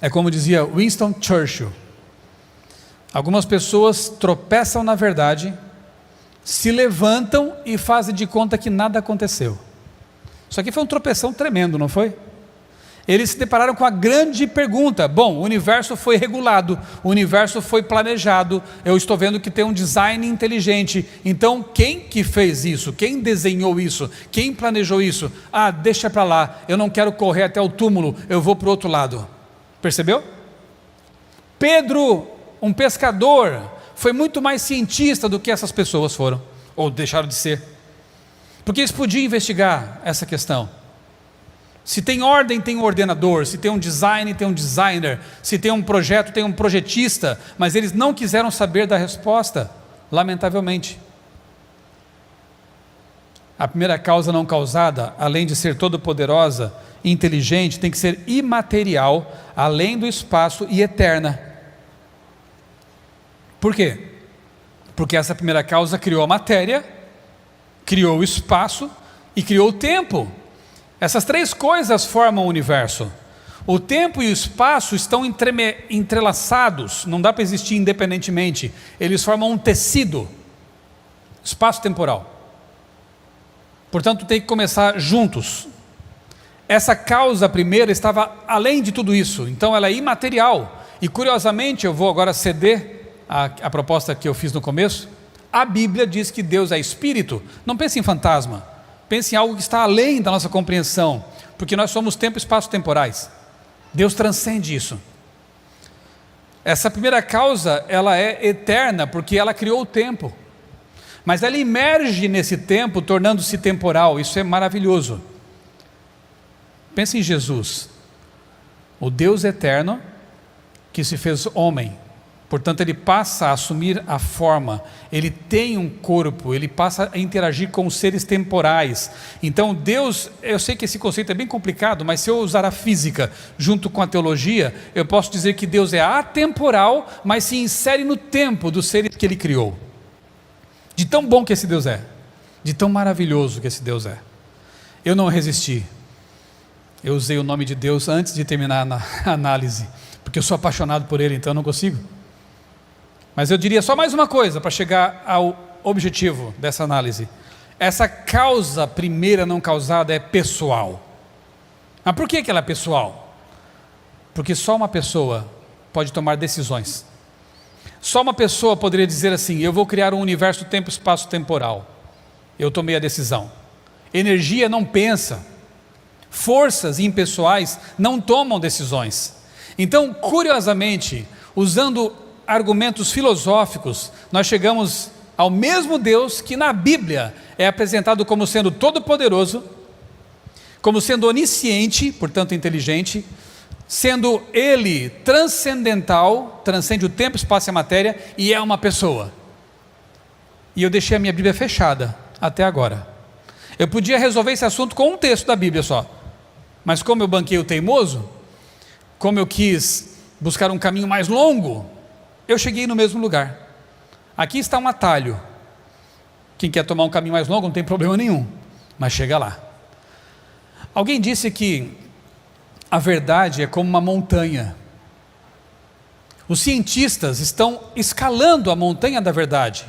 É como dizia Winston Churchill: algumas pessoas tropeçam na verdade, se levantam e fazem de conta que nada aconteceu. Isso aqui foi um tropeção tremendo, não foi? Eles se depararam com a grande pergunta: bom, o universo foi regulado, o universo foi planejado, eu estou vendo que tem um design inteligente, então quem que fez isso? Quem desenhou isso? Quem planejou isso? Ah, deixa para lá, eu não quero correr até o túmulo, eu vou para o outro lado. Percebeu? Pedro, um pescador, foi muito mais cientista do que essas pessoas foram, ou deixaram de ser, porque eles podiam investigar essa questão. Se tem ordem, tem um ordenador. Se tem um design, tem um designer. Se tem um projeto, tem um projetista. Mas eles não quiseram saber da resposta, lamentavelmente. A primeira causa não causada, além de ser todo-poderosa e inteligente, tem que ser imaterial, além do espaço e eterna. Por quê? Porque essa primeira causa criou a matéria, criou o espaço e criou o tempo. Essas três coisas formam o universo. O tempo e o espaço estão entrelaçados, não dá para existir independentemente. Eles formam um tecido espaço-temporal. Portanto, tem que começar juntos. Essa causa primeira estava além de tudo isso, então ela é imaterial. E curiosamente, eu vou agora ceder a proposta que eu fiz no começo. A Bíblia diz que Deus é espírito. Não pense em fantasma. Pense em algo que está além da nossa compreensão, porque nós somos tempo e espaço temporais. Deus transcende isso. Essa primeira causa, ela é eterna, porque ela criou o tempo, mas ela emerge nesse tempo, tornando-se temporal. Isso é maravilhoso. Pense em Jesus, o Deus eterno, que se fez homem. Portanto, ele passa a assumir a forma, ele tem um corpo, ele passa a interagir com os seres temporais. Então Deus, eu sei que esse conceito é bem complicado, mas se eu usar a física junto com a teologia, eu posso dizer que Deus é atemporal, mas se insere no tempo dos seres que ele criou. De tão bom que esse Deus é, de tão maravilhoso que esse Deus é. Eu não resisti, eu usei o nome de Deus antes de terminar a análise, porque eu sou apaixonado por ele, então eu não consigo. Mas eu diria só mais uma coisa para chegar ao objetivo dessa análise. Essa causa primeira não causada é pessoal. Mas por que ela é pessoal? Porque só uma pessoa pode tomar decisões. Só uma pessoa poderia dizer assim: eu vou criar um universo tempo, espaço, temporal. Eu tomei a decisão. Energia não pensa. Forças impessoais não tomam decisões. Então, curiosamente, usando argumentos filosóficos, nós chegamos ao mesmo Deus que na Bíblia é apresentado como sendo todo-poderoso, como sendo onisciente, portanto inteligente, sendo ele transcendental, transcende o tempo, espaço e a matéria, e é uma pessoa. E eu deixei a minha Bíblia fechada até agora. Eu podia resolver esse assunto com um texto da Bíblia só, mas como eu banquei o teimoso, como eu quis buscar um caminho mais longo, eu cheguei no mesmo lugar. Aqui está um atalho. Quem quer tomar um caminho mais longo não tem problema nenhum, mas chega lá. Alguém disse que a verdade é como uma montanha. Os cientistas estão escalando a montanha da verdade.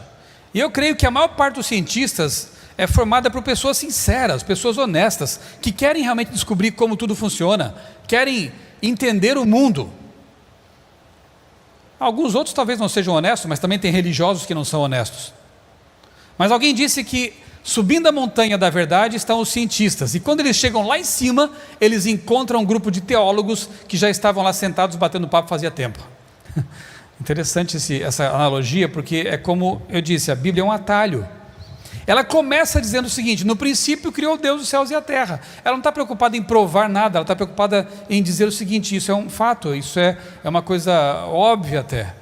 E eu creio que a maior parte dos cientistas é formada por pessoas sinceras, pessoas honestas, que querem realmente descobrir como tudo funciona, querem entender o mundo. Alguns outros talvez não sejam honestos, mas também tem religiosos que não são honestos. Mas alguém disse que subindo a montanha da verdade estão os cientistas, e quando eles chegam lá em cima, eles encontram um grupo de teólogos que já estavam lá sentados batendo papo fazia tempo. Interessante essa analogia, porque é como eu disse, a Bíblia é um atalho. Ela começa dizendo o seguinte: no princípio criou Deus os céus e a terra. Ela não está preocupada em provar nada, ela está preocupada em dizer o seguinte: isso é um fato, isso é uma coisa óbvia até.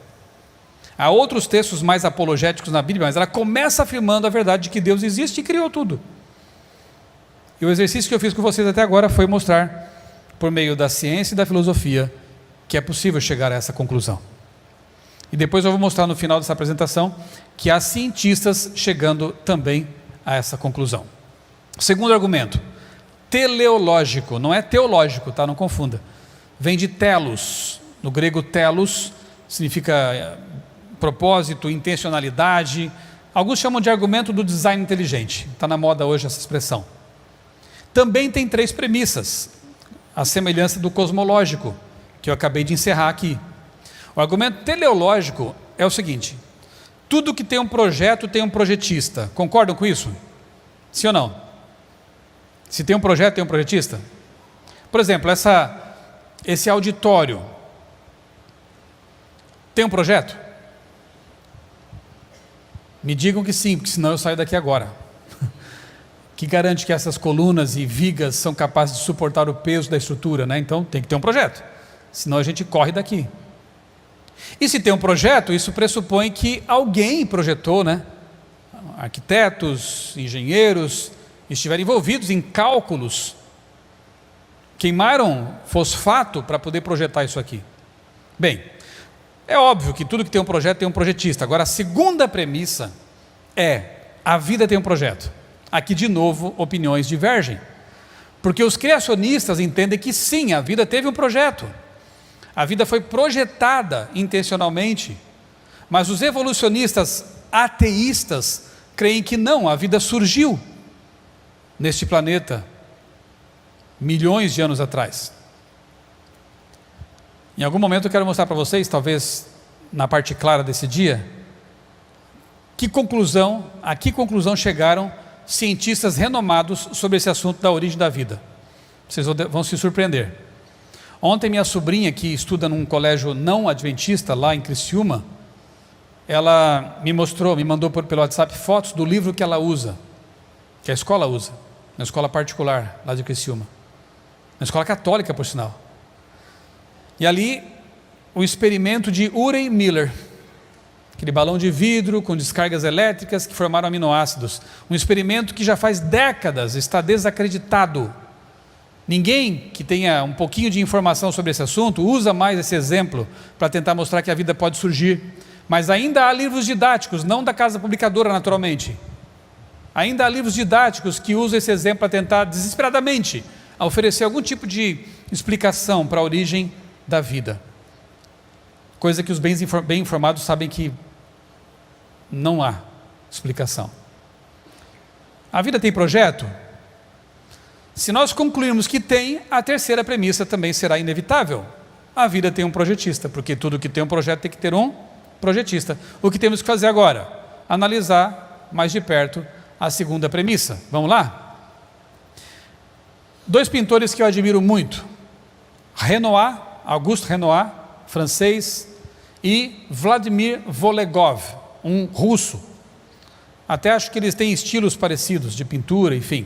Há outros textos mais apologéticos na Bíblia, mas ela começa afirmando a verdade de que Deus existe e criou tudo. E o exercício que eu fiz com vocês até agora foi mostrar, por meio da ciência e da filosofia, que é possível chegar a essa conclusão. E depois eu vou mostrar no final dessa apresentação que há cientistas chegando também a essa conclusão. Segundo argumento, teleológico, não é teológico, tá? Não confunda. Vem de telos, no grego telos significa propósito, intencionalidade. Alguns chamam de argumento do design inteligente, está na moda hoje essa expressão. Também tem 3 premissas, a semelhança do cosmológico, que eu acabei de encerrar aqui. O argumento teleológico é o seguinte: tudo que tem um projeto tem um projetista. Concordam com isso? Sim ou não? Se tem um projeto, tem um projetista? Por exemplo, esse auditório tem um projeto? Me digam que sim, porque senão eu saio daqui agora. Que garante que essas colunas e vigas são capazes de suportar o peso da estrutura, né? Então tem que ter um projeto, senão a gente corre daqui. E se tem um projeto, isso pressupõe que alguém projetou, né? Arquitetos, engenheiros estiveram envolvidos em cálculos, queimaram fosfato para poder projetar isso aqui. Bem, é óbvio que tudo que tem um projeto tem um projetista. Agora, a segunda premissa é: a vida tem um projeto. Aqui, de novo, opiniões divergem, porque os criacionistas entendem que sim, a vida teve um projeto, a vida foi projetada intencionalmente, mas os evolucionistas ateístas creem que não, a vida surgiu neste planeta milhões de anos atrás. Em algum momento eu quero mostrar para vocês, talvez na parte clara desse dia, a que conclusão chegaram cientistas renomados sobre esse assunto da origem da vida. Vocês vão se surpreender. Ontem minha sobrinha, que estuda num colégio não adventista lá em Criciúma, ela me mandou pelo WhatsApp fotos do livro que ela usa, que a escola usa, na escola particular lá de Criciúma, na escola católica, por sinal. E ali o experimento de Urey Miller, aquele balão de vidro com descargas elétricas que formaram aminoácidos, um experimento que já faz décadas está desacreditado. Ninguém que tenha um pouquinho de informação sobre esse assunto usa mais esse exemplo para tentar mostrar que a vida pode surgir, mas ainda há livros didáticos, não da casa publicadora naturalmente, ainda há livros didáticos que usam esse exemplo para tentar desesperadamente oferecer algum tipo de explicação para a origem da vida, coisa que os bem informados sabem que não há explicação. A vida tem projeto? Se nós concluirmos que tem, a terceira premissa também será inevitável. A vida tem um projetista, porque tudo que tem um projeto tem que ter um projetista. O que temos que fazer agora? Analisar mais de perto a segunda premissa. Vamos lá? 2 pintores que eu admiro muito: Renoir, Auguste Renoir, francês, e Vladimir Volegov, um russo. Até acho que eles têm estilos parecidos de pintura, enfim.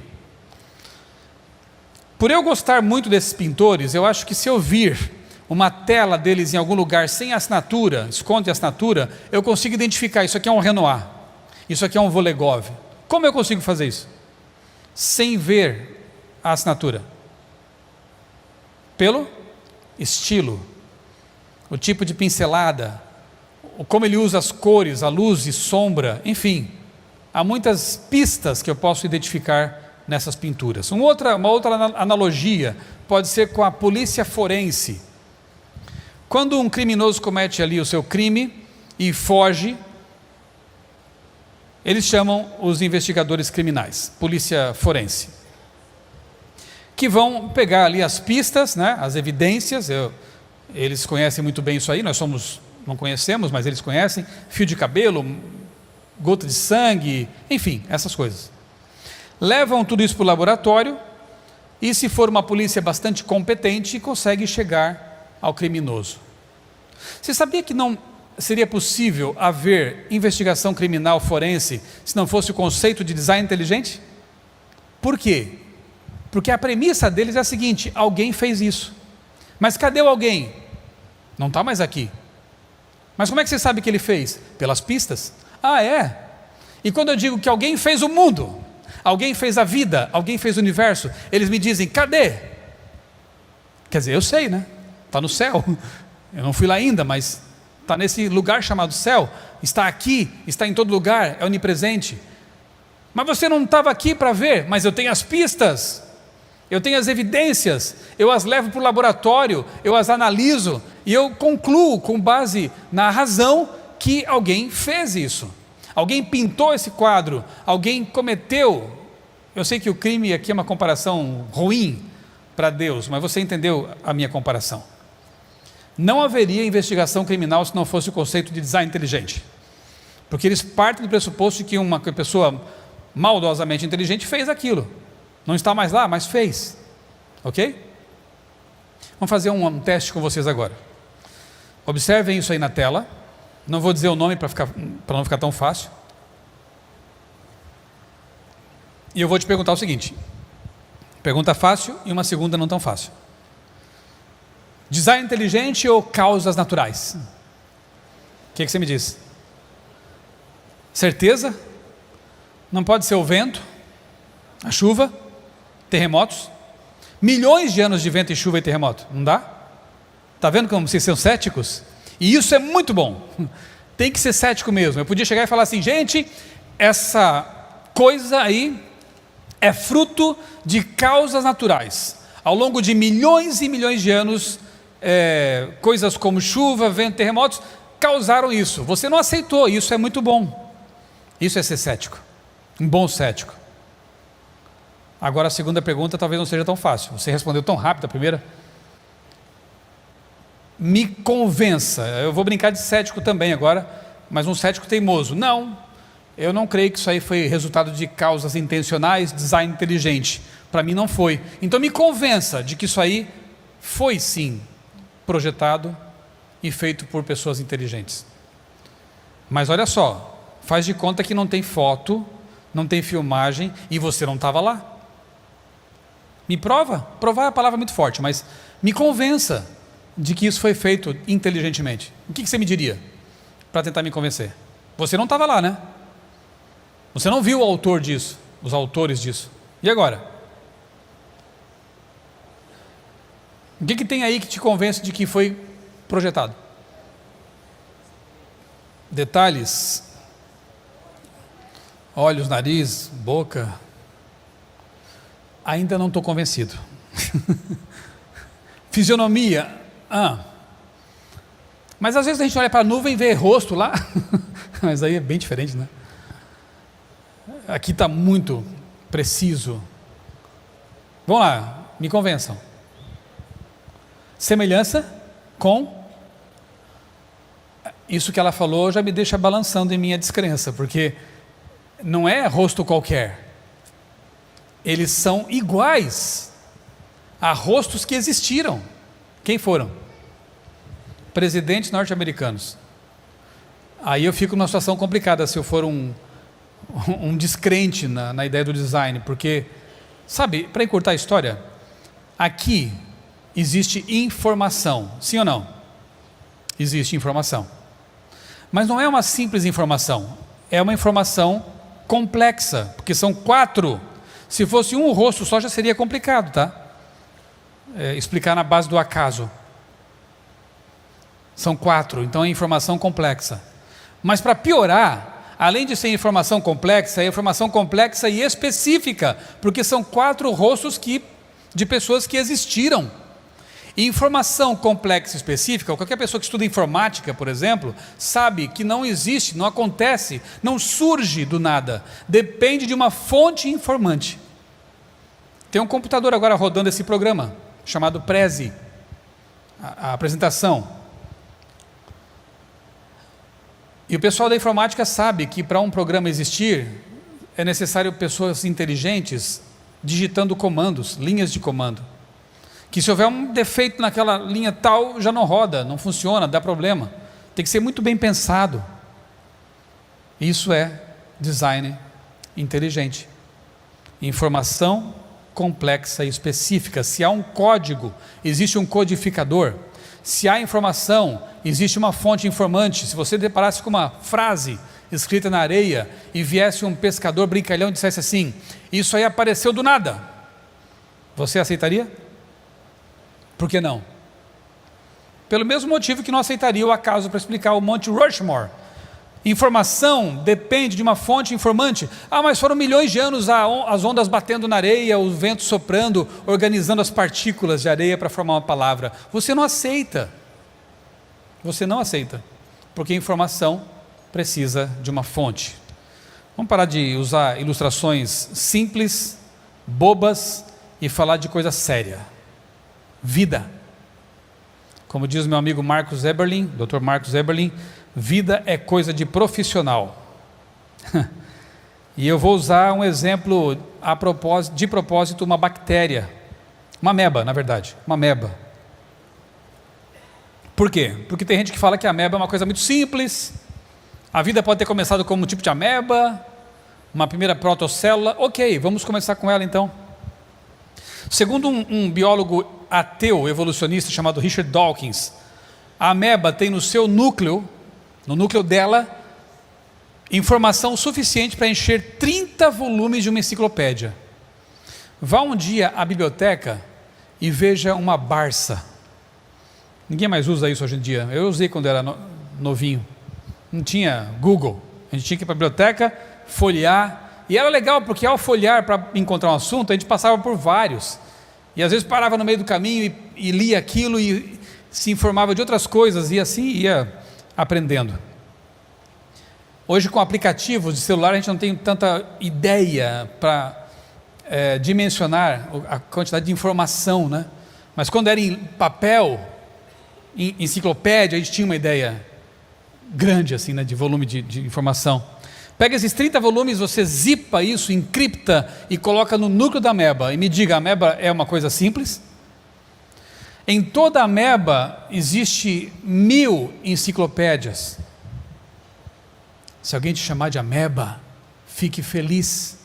Por eu gostar muito desses pintores, eu acho que se eu vir uma tela deles em algum lugar sem assinatura, esconde a assinatura, eu consigo identificar: isso aqui é um Renoir, isso aqui é um Volegov. Como eu consigo fazer isso? Sem ver a assinatura? Pelo estilo, o tipo de pincelada, como ele usa as cores, a luz e sombra, enfim, há muitas pistas que eu posso identificar nessas pinturas. Uma outra analogia pode ser com a polícia forense. Quando um criminoso comete ali o seu crime e foge, eles chamam os investigadores criminais, polícia forense, que vão pegar ali as pistas, né, as evidências. Eles conhecem muito bem isso aí, nós não conhecemos, mas eles conhecem, fio de cabelo, gota de sangue, enfim, essas coisas. Levam tudo isso para o laboratório e, se for uma polícia bastante competente, consegue chegar ao criminoso. Você sabia que não seria possível haver investigação criminal forense se não fosse o conceito de design inteligente? Por quê? Porque a premissa deles é a seguinte: alguém fez isso. Mas cadê o alguém? Não está mais aqui. Mas como é que você sabe que ele fez? Pelas pistas. Ah, é? E quando eu digo que alguém fez o mundo, alguém fez a vida, alguém fez o universo, eles me dizem, cadê? Quer dizer, eu sei, né? Está no céu. Eu não fui lá ainda, mas está nesse lugar chamado céu, está aqui, está em todo lugar, é onipresente. Mas você não estava aqui para ver, mas eu tenho as pistas, eu tenho as evidências, eu as levo para o laboratório, eu as analiso, e eu concluo com base na razão que alguém fez isso. Alguém pintou esse quadro, alguém cometeu. Eu sei que o crime aqui é uma comparação ruim para Deus, mas você entendeu a minha comparação. Não haveria investigação criminal se não fosse o conceito de design inteligente, porque eles partem do pressuposto de que uma pessoa maldosamente inteligente fez aquilo, não está mais lá, mas fez, ok? Vamos fazer um teste com vocês agora. Observem isso aí na tela, não vou dizer o nome para não ficar tão fácil, e eu vou te perguntar o seguinte, pergunta fácil e uma segunda não tão fácil. Design inteligente ou causas naturais? O que você me diz? Certeza? Não pode ser o vento, a chuva, terremotos? Milhões de anos de vento e chuva e terremoto, não dá? Está vendo como vocês são céticos? E isso é muito bom, tem que ser cético mesmo. Eu podia chegar e falar assim, gente, essa coisa aí é fruto de causas naturais. Ao longo de milhões e milhões de anos, coisas como chuva, vento, terremotos, causaram isso. Você não aceitou, isso é muito bom. Isso é ser cético, um bom cético. Agora a segunda pergunta talvez não seja tão fácil. Você respondeu tão rápido a primeira. Me convença, eu vou brincar de cético também agora, mas um cético teimoso. Não, eu não creio que isso aí foi resultado de causas intencionais, design inteligente. Para mim não foi. Então me convença de que isso aí foi sim projetado e feito por pessoas inteligentes. Mas olha só, faz de conta que não tem foto, não tem filmagem e você não estava lá. Me prova, provar é a palavra muito forte, mas me convença de que isso foi feito inteligentemente. O que você me diria para tentar me convencer? Você não estava lá, né? Você não viu o autor disso, os autores disso. E agora? O que tem aí que te convence de que foi projetado? Detalhes, olhos, nariz, boca. Ainda não estou convencido. Fisionomia. Mas às vezes a gente olha para a nuvem e vê rosto lá. Mas aí é bem diferente, né? Aqui está muito preciso. Vamos lá, me convençam. Semelhança com... Isso que ela falou já me deixa balançando em minha descrença, porque não é rosto qualquer. Eles são iguais a rostos que existiram. Quem foram? Presidentes norte-americanos. Aí eu fico numa situação complicada se eu for um descrente na ideia do design, porque, sabe, para encurtar a história, aqui existe informação, sim ou não? Existe informação. Mas não é uma simples informação, é uma informação complexa, porque são 4. Se fosse um rosto só já seria complicado, tá? Explicar na base do acaso. São 4, então é informação complexa. Mas para piorar, além de ser informação complexa, é informação complexa e específica, porque são 4 rostos de pessoas que existiram. E informação complexa e específica, qualquer pessoa que estuda informática, por exemplo, sabe que não existe, não acontece, não surge do nada, depende de uma fonte informante. Tem um computador agora rodando esse programa, chamado Prezi, a apresentação. E o pessoal da informática sabe que para um programa existir, é necessário pessoas inteligentes digitando comandos, linhas de comando. Que se houver um defeito naquela linha tal, já não roda, não funciona, dá problema. Tem que ser muito bem pensado. Isso é design inteligente. Informação complexa e específica. Se há um código, existe um codificador. Se há informação, existe uma fonte informante. Se você deparasse com uma frase escrita na areia e viesse um pescador brincalhão e dissesse assim: isso aí apareceu do nada, você aceitaria? Por que não? Pelo mesmo motivo que não aceitaria o acaso para explicar o Monte Rushmore. Informação depende de uma fonte informante. Mas foram milhões de anos as ondas batendo na areia, o vento soprando, organizando as partículas de areia para formar uma palavra. Você não aceita. Você não aceita, porque informação precisa de uma fonte. Vamos parar de usar ilustrações simples, bobas e falar de coisa séria. Vida. Como diz meu amigo Marcos Eberlin, Dr. Marcos Eberlin, vida é coisa de profissional. E eu vou usar um exemplo de propósito, uma bactéria, uma ameba, na verdade, uma ameba. Por quê? Porque tem gente que fala que a ameba é uma coisa muito simples, a vida pode ter começado como um tipo de ameba, uma primeira protocélula. Ok, vamos começar com ela então. Segundo um biólogo ateu evolucionista chamado Richard Dawkins, a ameba tem no seu núcleo, no núcleo dela, informação suficiente para encher 30 volumes de uma enciclopédia. Vá um dia à biblioteca e veja uma Barça. Ninguém mais usa isso hoje em dia. Eu usei quando era novinho. Não tinha Google. A gente tinha que ir para a biblioteca, folhear. E era legal porque ao folhear para encontrar um assunto, a gente passava por vários. E às vezes parava no meio do caminho e lia aquilo e se informava de outras coisas e assim ia aprendendo. Hoje com aplicativos de celular a gente não tem tanta ideia para dimensionar a quantidade de informação, né? Mas quando era em papel, em enciclopédia, a gente tinha uma ideia grande assim, né, de volume de informação. Pega esses 30 volumes, você zipa isso, encripta e coloca no núcleo da ameba. E me diga, a ameba é uma coisa simples? Em toda a ameba existe 1000 enciclopédias. Se alguém te chamar de ameba, fique feliz.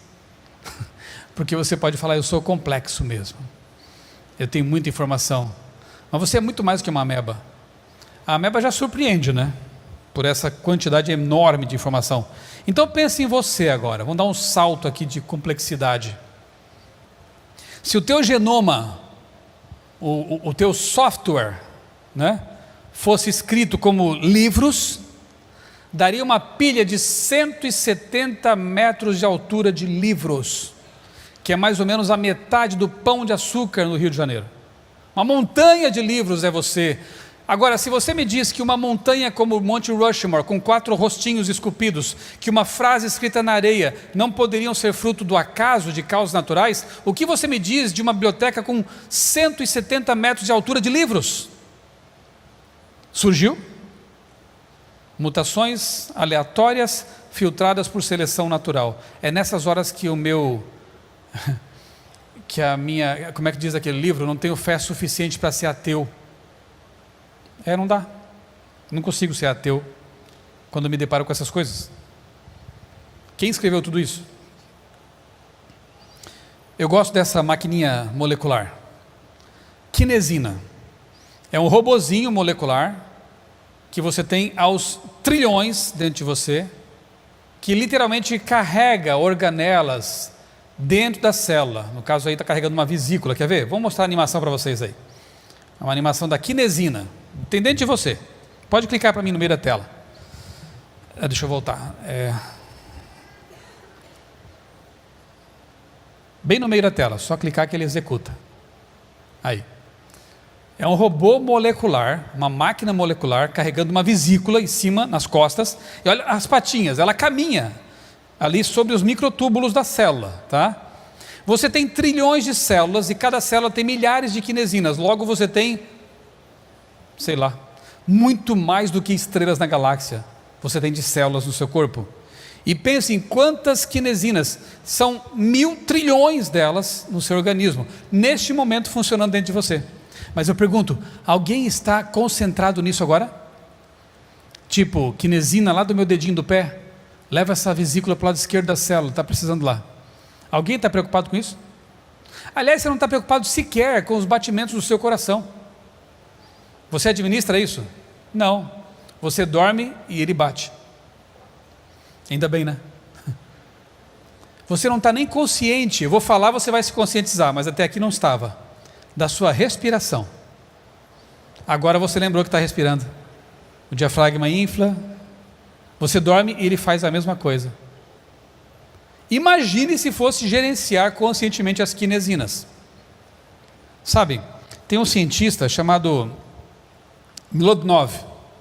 Porque você pode falar, eu sou complexo mesmo. Eu tenho muita informação. Mas você é muito mais do que uma ameba. A ameba já surpreende, né? Por essa quantidade enorme de informação. Então pense em você agora, vamos dar um salto aqui de complexidade. Se o teu genoma, o teu software, né, fosse escrito como livros, daria uma pilha de 170 metros de altura de livros, que é mais ou menos a metade do Pão de Açúcar no Rio de Janeiro. Uma montanha de livros é você. Agora, se você me diz que uma montanha como o Monte Rushmore, com 4 rostinhos esculpidos, que uma frase escrita na areia, não poderiam ser fruto do acaso, de causas naturais, o que você me diz de uma biblioteca com 170 metros de altura de livros? Surgiu? Mutações aleatórias, filtradas por seleção natural. É nessas horas que a minha, como é que diz aquele livro? Não tenho fé suficiente para ser ateu. Não dá. Não consigo ser ateu quando me deparo com essas coisas. Quem escreveu tudo isso? Eu gosto dessa maquininha molecular. Kinesina. É um robozinho molecular que você tem aos trilhões dentro de você, que literalmente carrega organelas dentro da célula. No caso aí está carregando uma vesícula. Quer ver? Vou mostrar a animação para vocês aí. É uma animação da kinesina. Tem dentro de você. Pode clicar para mim no meio da tela. Deixa eu voltar. Bem no meio da tela. Só clicar que ele executa. Aí. É um robô molecular, uma máquina molecular, carregando uma vesícula em cima, nas costas. E olha as patinhas. Ela caminha ali sobre os microtúbulos da célula. Tá? Você tem trilhões de células e cada célula tem milhares de kinesinas. Logo você tem, sei lá, muito mais do que estrelas na galáxia você tem de células no seu corpo. E pense em quantas kinesinas, são 1000 trilhões delas no seu organismo, neste momento funcionando dentro de você. Mas eu pergunto, alguém está concentrado nisso agora? Tipo, kinesina lá do meu dedinho do pé, leva essa vesícula para o lado esquerdo da célula, está precisando lá. Alguém está preocupado com isso? Aliás, você não está preocupado sequer com os batimentos do seu coração. Você administra isso? Não. Você dorme e ele bate. Ainda bem, né? Você não está nem consciente, eu vou falar, você vai se conscientizar, mas até aqui não estava, da sua respiração. Agora você lembrou que está respirando. O diafragma infla, você dorme e ele faz a mesma coisa. Imagine se fosse gerenciar conscientemente as quinesinas. Sabe, tem um cientista chamado Milodnov,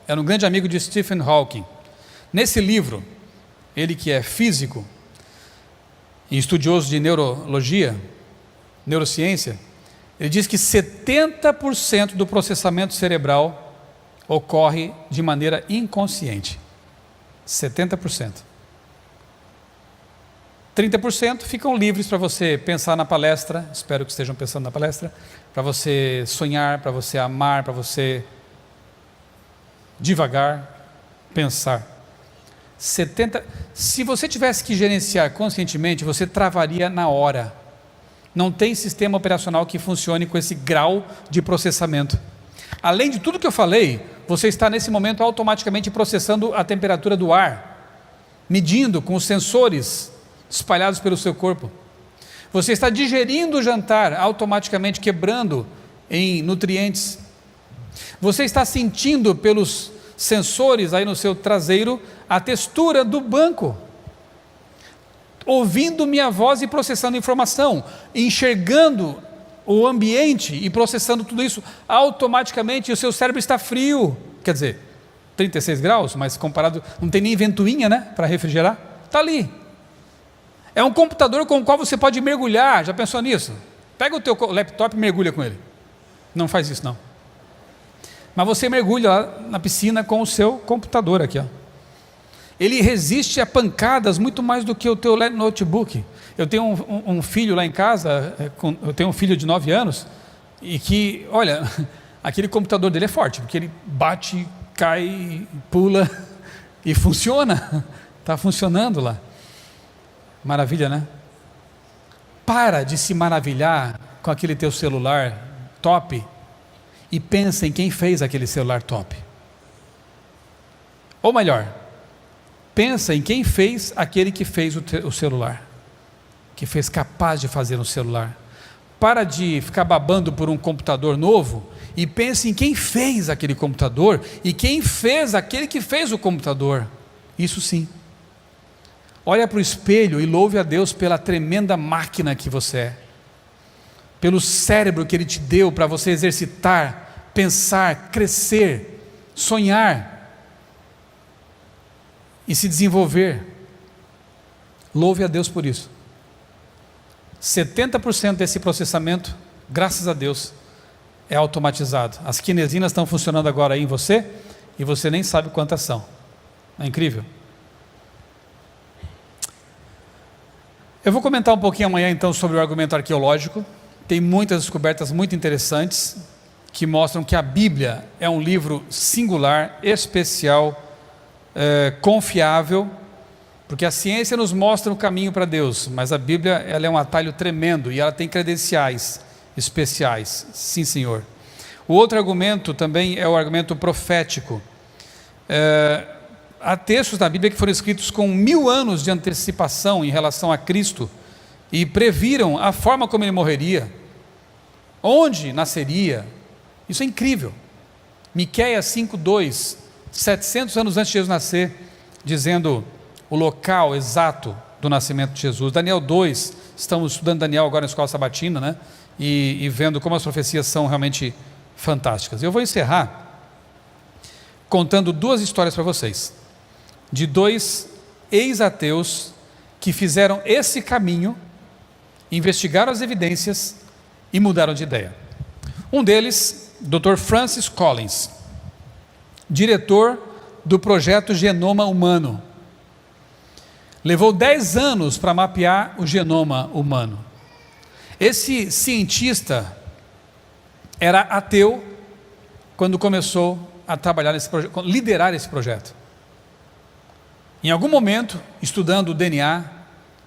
era um grande amigo de Stephen Hawking. Nesse livro, ele que é físico e estudioso de neurologia, neurociência, ele diz que 70% do processamento cerebral ocorre de maneira inconsciente. 70%. 30% ficam livres para você pensar na palestra, espero que estejam pensando na palestra, para você sonhar, para você amar, para você devagar pensar. 70%. Se você tivesse que gerenciar conscientemente, você travaria na hora. Não tem sistema operacional que funcione com esse grau de processamento. Além de tudo que eu falei, você está nesse momento automaticamente processando a temperatura do ar, medindo com os sensores espalhados pelo seu corpo. Você está digerindo o jantar, automaticamente quebrando em nutrientes. Você está sentindo pelos sensores aí no seu traseiro a textura do banco, ouvindo minha voz e processando informação, enxergando o ambiente e processando tudo isso. Automaticamente o seu cérebro está frio, quer dizer, 36 graus, mas comparado, não tem nem ventoinha, né, para refrigerar, está ali. É um computador com o qual você pode mergulhar. Já pensou nisso? Pega o teu laptop e mergulha com ele. Não faz isso não. Mas você mergulha lá na piscina com o seu computador aqui, ó. Ele resiste a pancadas muito mais do que o teu notebook. Eu tenho um filho lá em casa, eu tenho um filho de 9 anos, e que, olha, aquele computador dele é forte, porque ele bate, cai, pula, e funciona. Está funcionando lá. Maravilha, né? Para de se maravilhar com aquele teu celular top e pensa em quem fez aquele celular top. Ou melhor, pensa em quem fez aquele que fez o celular, que fez capaz de fazer um celular. Para de ficar babando por um computador novo e pense em quem fez aquele computador e quem fez aquele que fez o computador. Isso sim. Olha para o espelho e louve a Deus pela tremenda máquina que você é, pelo cérebro que Ele te deu para você exercitar, pensar, crescer, sonhar e se desenvolver. Louve a Deus por isso. 70% desse processamento, graças a Deus, é automatizado. As quinesinas estão funcionando agora aí em você e você nem sabe quantas são. É incrível. Eu vou comentar um pouquinho amanhã então sobre o argumento arqueológico. Tem muitas descobertas muito interessantes que mostram que a Bíblia é um livro singular, especial, confiável, porque a ciência nos mostra o caminho para Deus, mas a Bíblia ela é um atalho tremendo e ela tem credenciais especiais. Sim, Senhor. O outro argumento também é o argumento profético. Há textos na Bíblia que foram escritos com 1000 anos de antecipação em relação a Cristo e previram a forma como Ele morreria, onde nasceria. Isso é incrível. Miqueias 5:2, 700 anos antes de Jesus nascer, dizendo o local exato do nascimento de Jesus. Daniel 2, estamos estudando Daniel agora na escola sabatina, né? E vendo como as profecias são realmente fantásticas. Eu vou encerrar contando 2 histórias para vocês, de 2 ex-ateus que fizeram esse caminho, investigaram as evidências e mudaram de ideia. Um deles, Dr. Francis Collins, diretor do projeto Genoma Humano. Levou 10 anos para mapear o genoma humano. Esse cientista era ateu quando começou a trabalhar nesse projeto, liderar esse projeto. Em algum momento, estudando o DNA,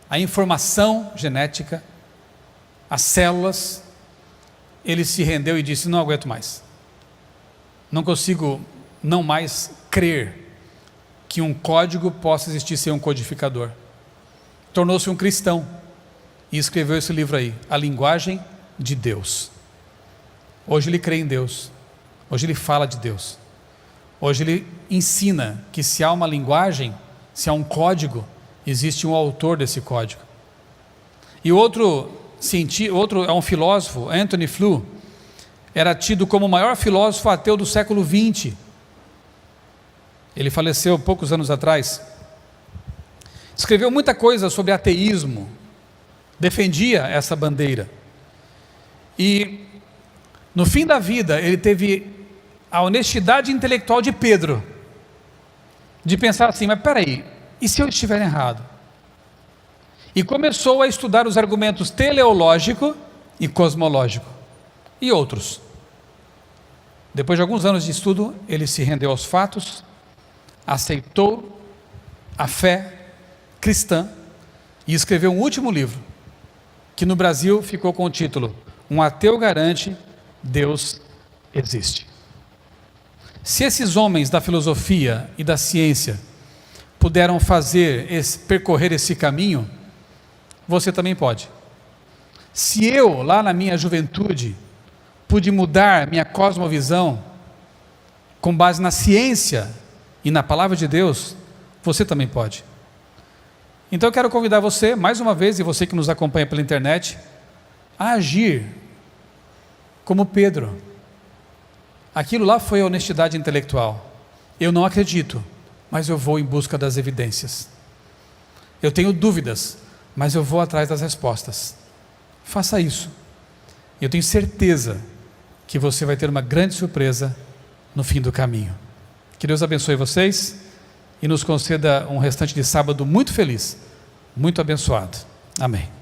a informação genética, as células, ele se rendeu e disse: não aguento mais. Não consigo não mais crer que um código possa existir sem um codificador. Tornou-se um cristão e escreveu esse livro aí, A Linguagem de Deus. Hoje ele crê em Deus, hoje ele fala de Deus, hoje ele ensina que se há uma linguagem, se há um código, existe um autor desse código. E outro é um filósofo, Anthony Flew, era tido como o maior filósofo ateu do século XX. Ele faleceu poucos anos atrás. Escreveu muita coisa sobre ateísmo, defendia essa bandeira. E no fim da vida ele teve a honestidade intelectual de Pedro, de pensar assim, mas peraí, e se eu estiver errado? E começou a estudar os argumentos teleológico e cosmológico, e outros. Depois de alguns anos de estudo, ele se rendeu aos fatos, aceitou a fé cristã e escreveu um último livro, que no Brasil ficou com o título Um Ateu Garante, Deus Existe. Se esses homens da filosofia e da ciência puderam percorrer esse caminho, você também pode. Se eu, lá na minha juventude, pude mudar minha cosmovisão com base na ciência e na palavra de Deus, você também pode. Então eu quero convidar você, mais uma vez, e você que nos acompanha pela internet, a agir como Pedro. Aquilo lá foi a honestidade intelectual. Eu não acredito, mas eu vou em busca das evidências. Eu tenho dúvidas, mas eu vou atrás das respostas. Faça isso. Eu tenho certeza que você vai ter uma grande surpresa no fim do caminho. Que Deus abençoe vocês e nos conceda um restante de sábado muito feliz, muito abençoado. Amém.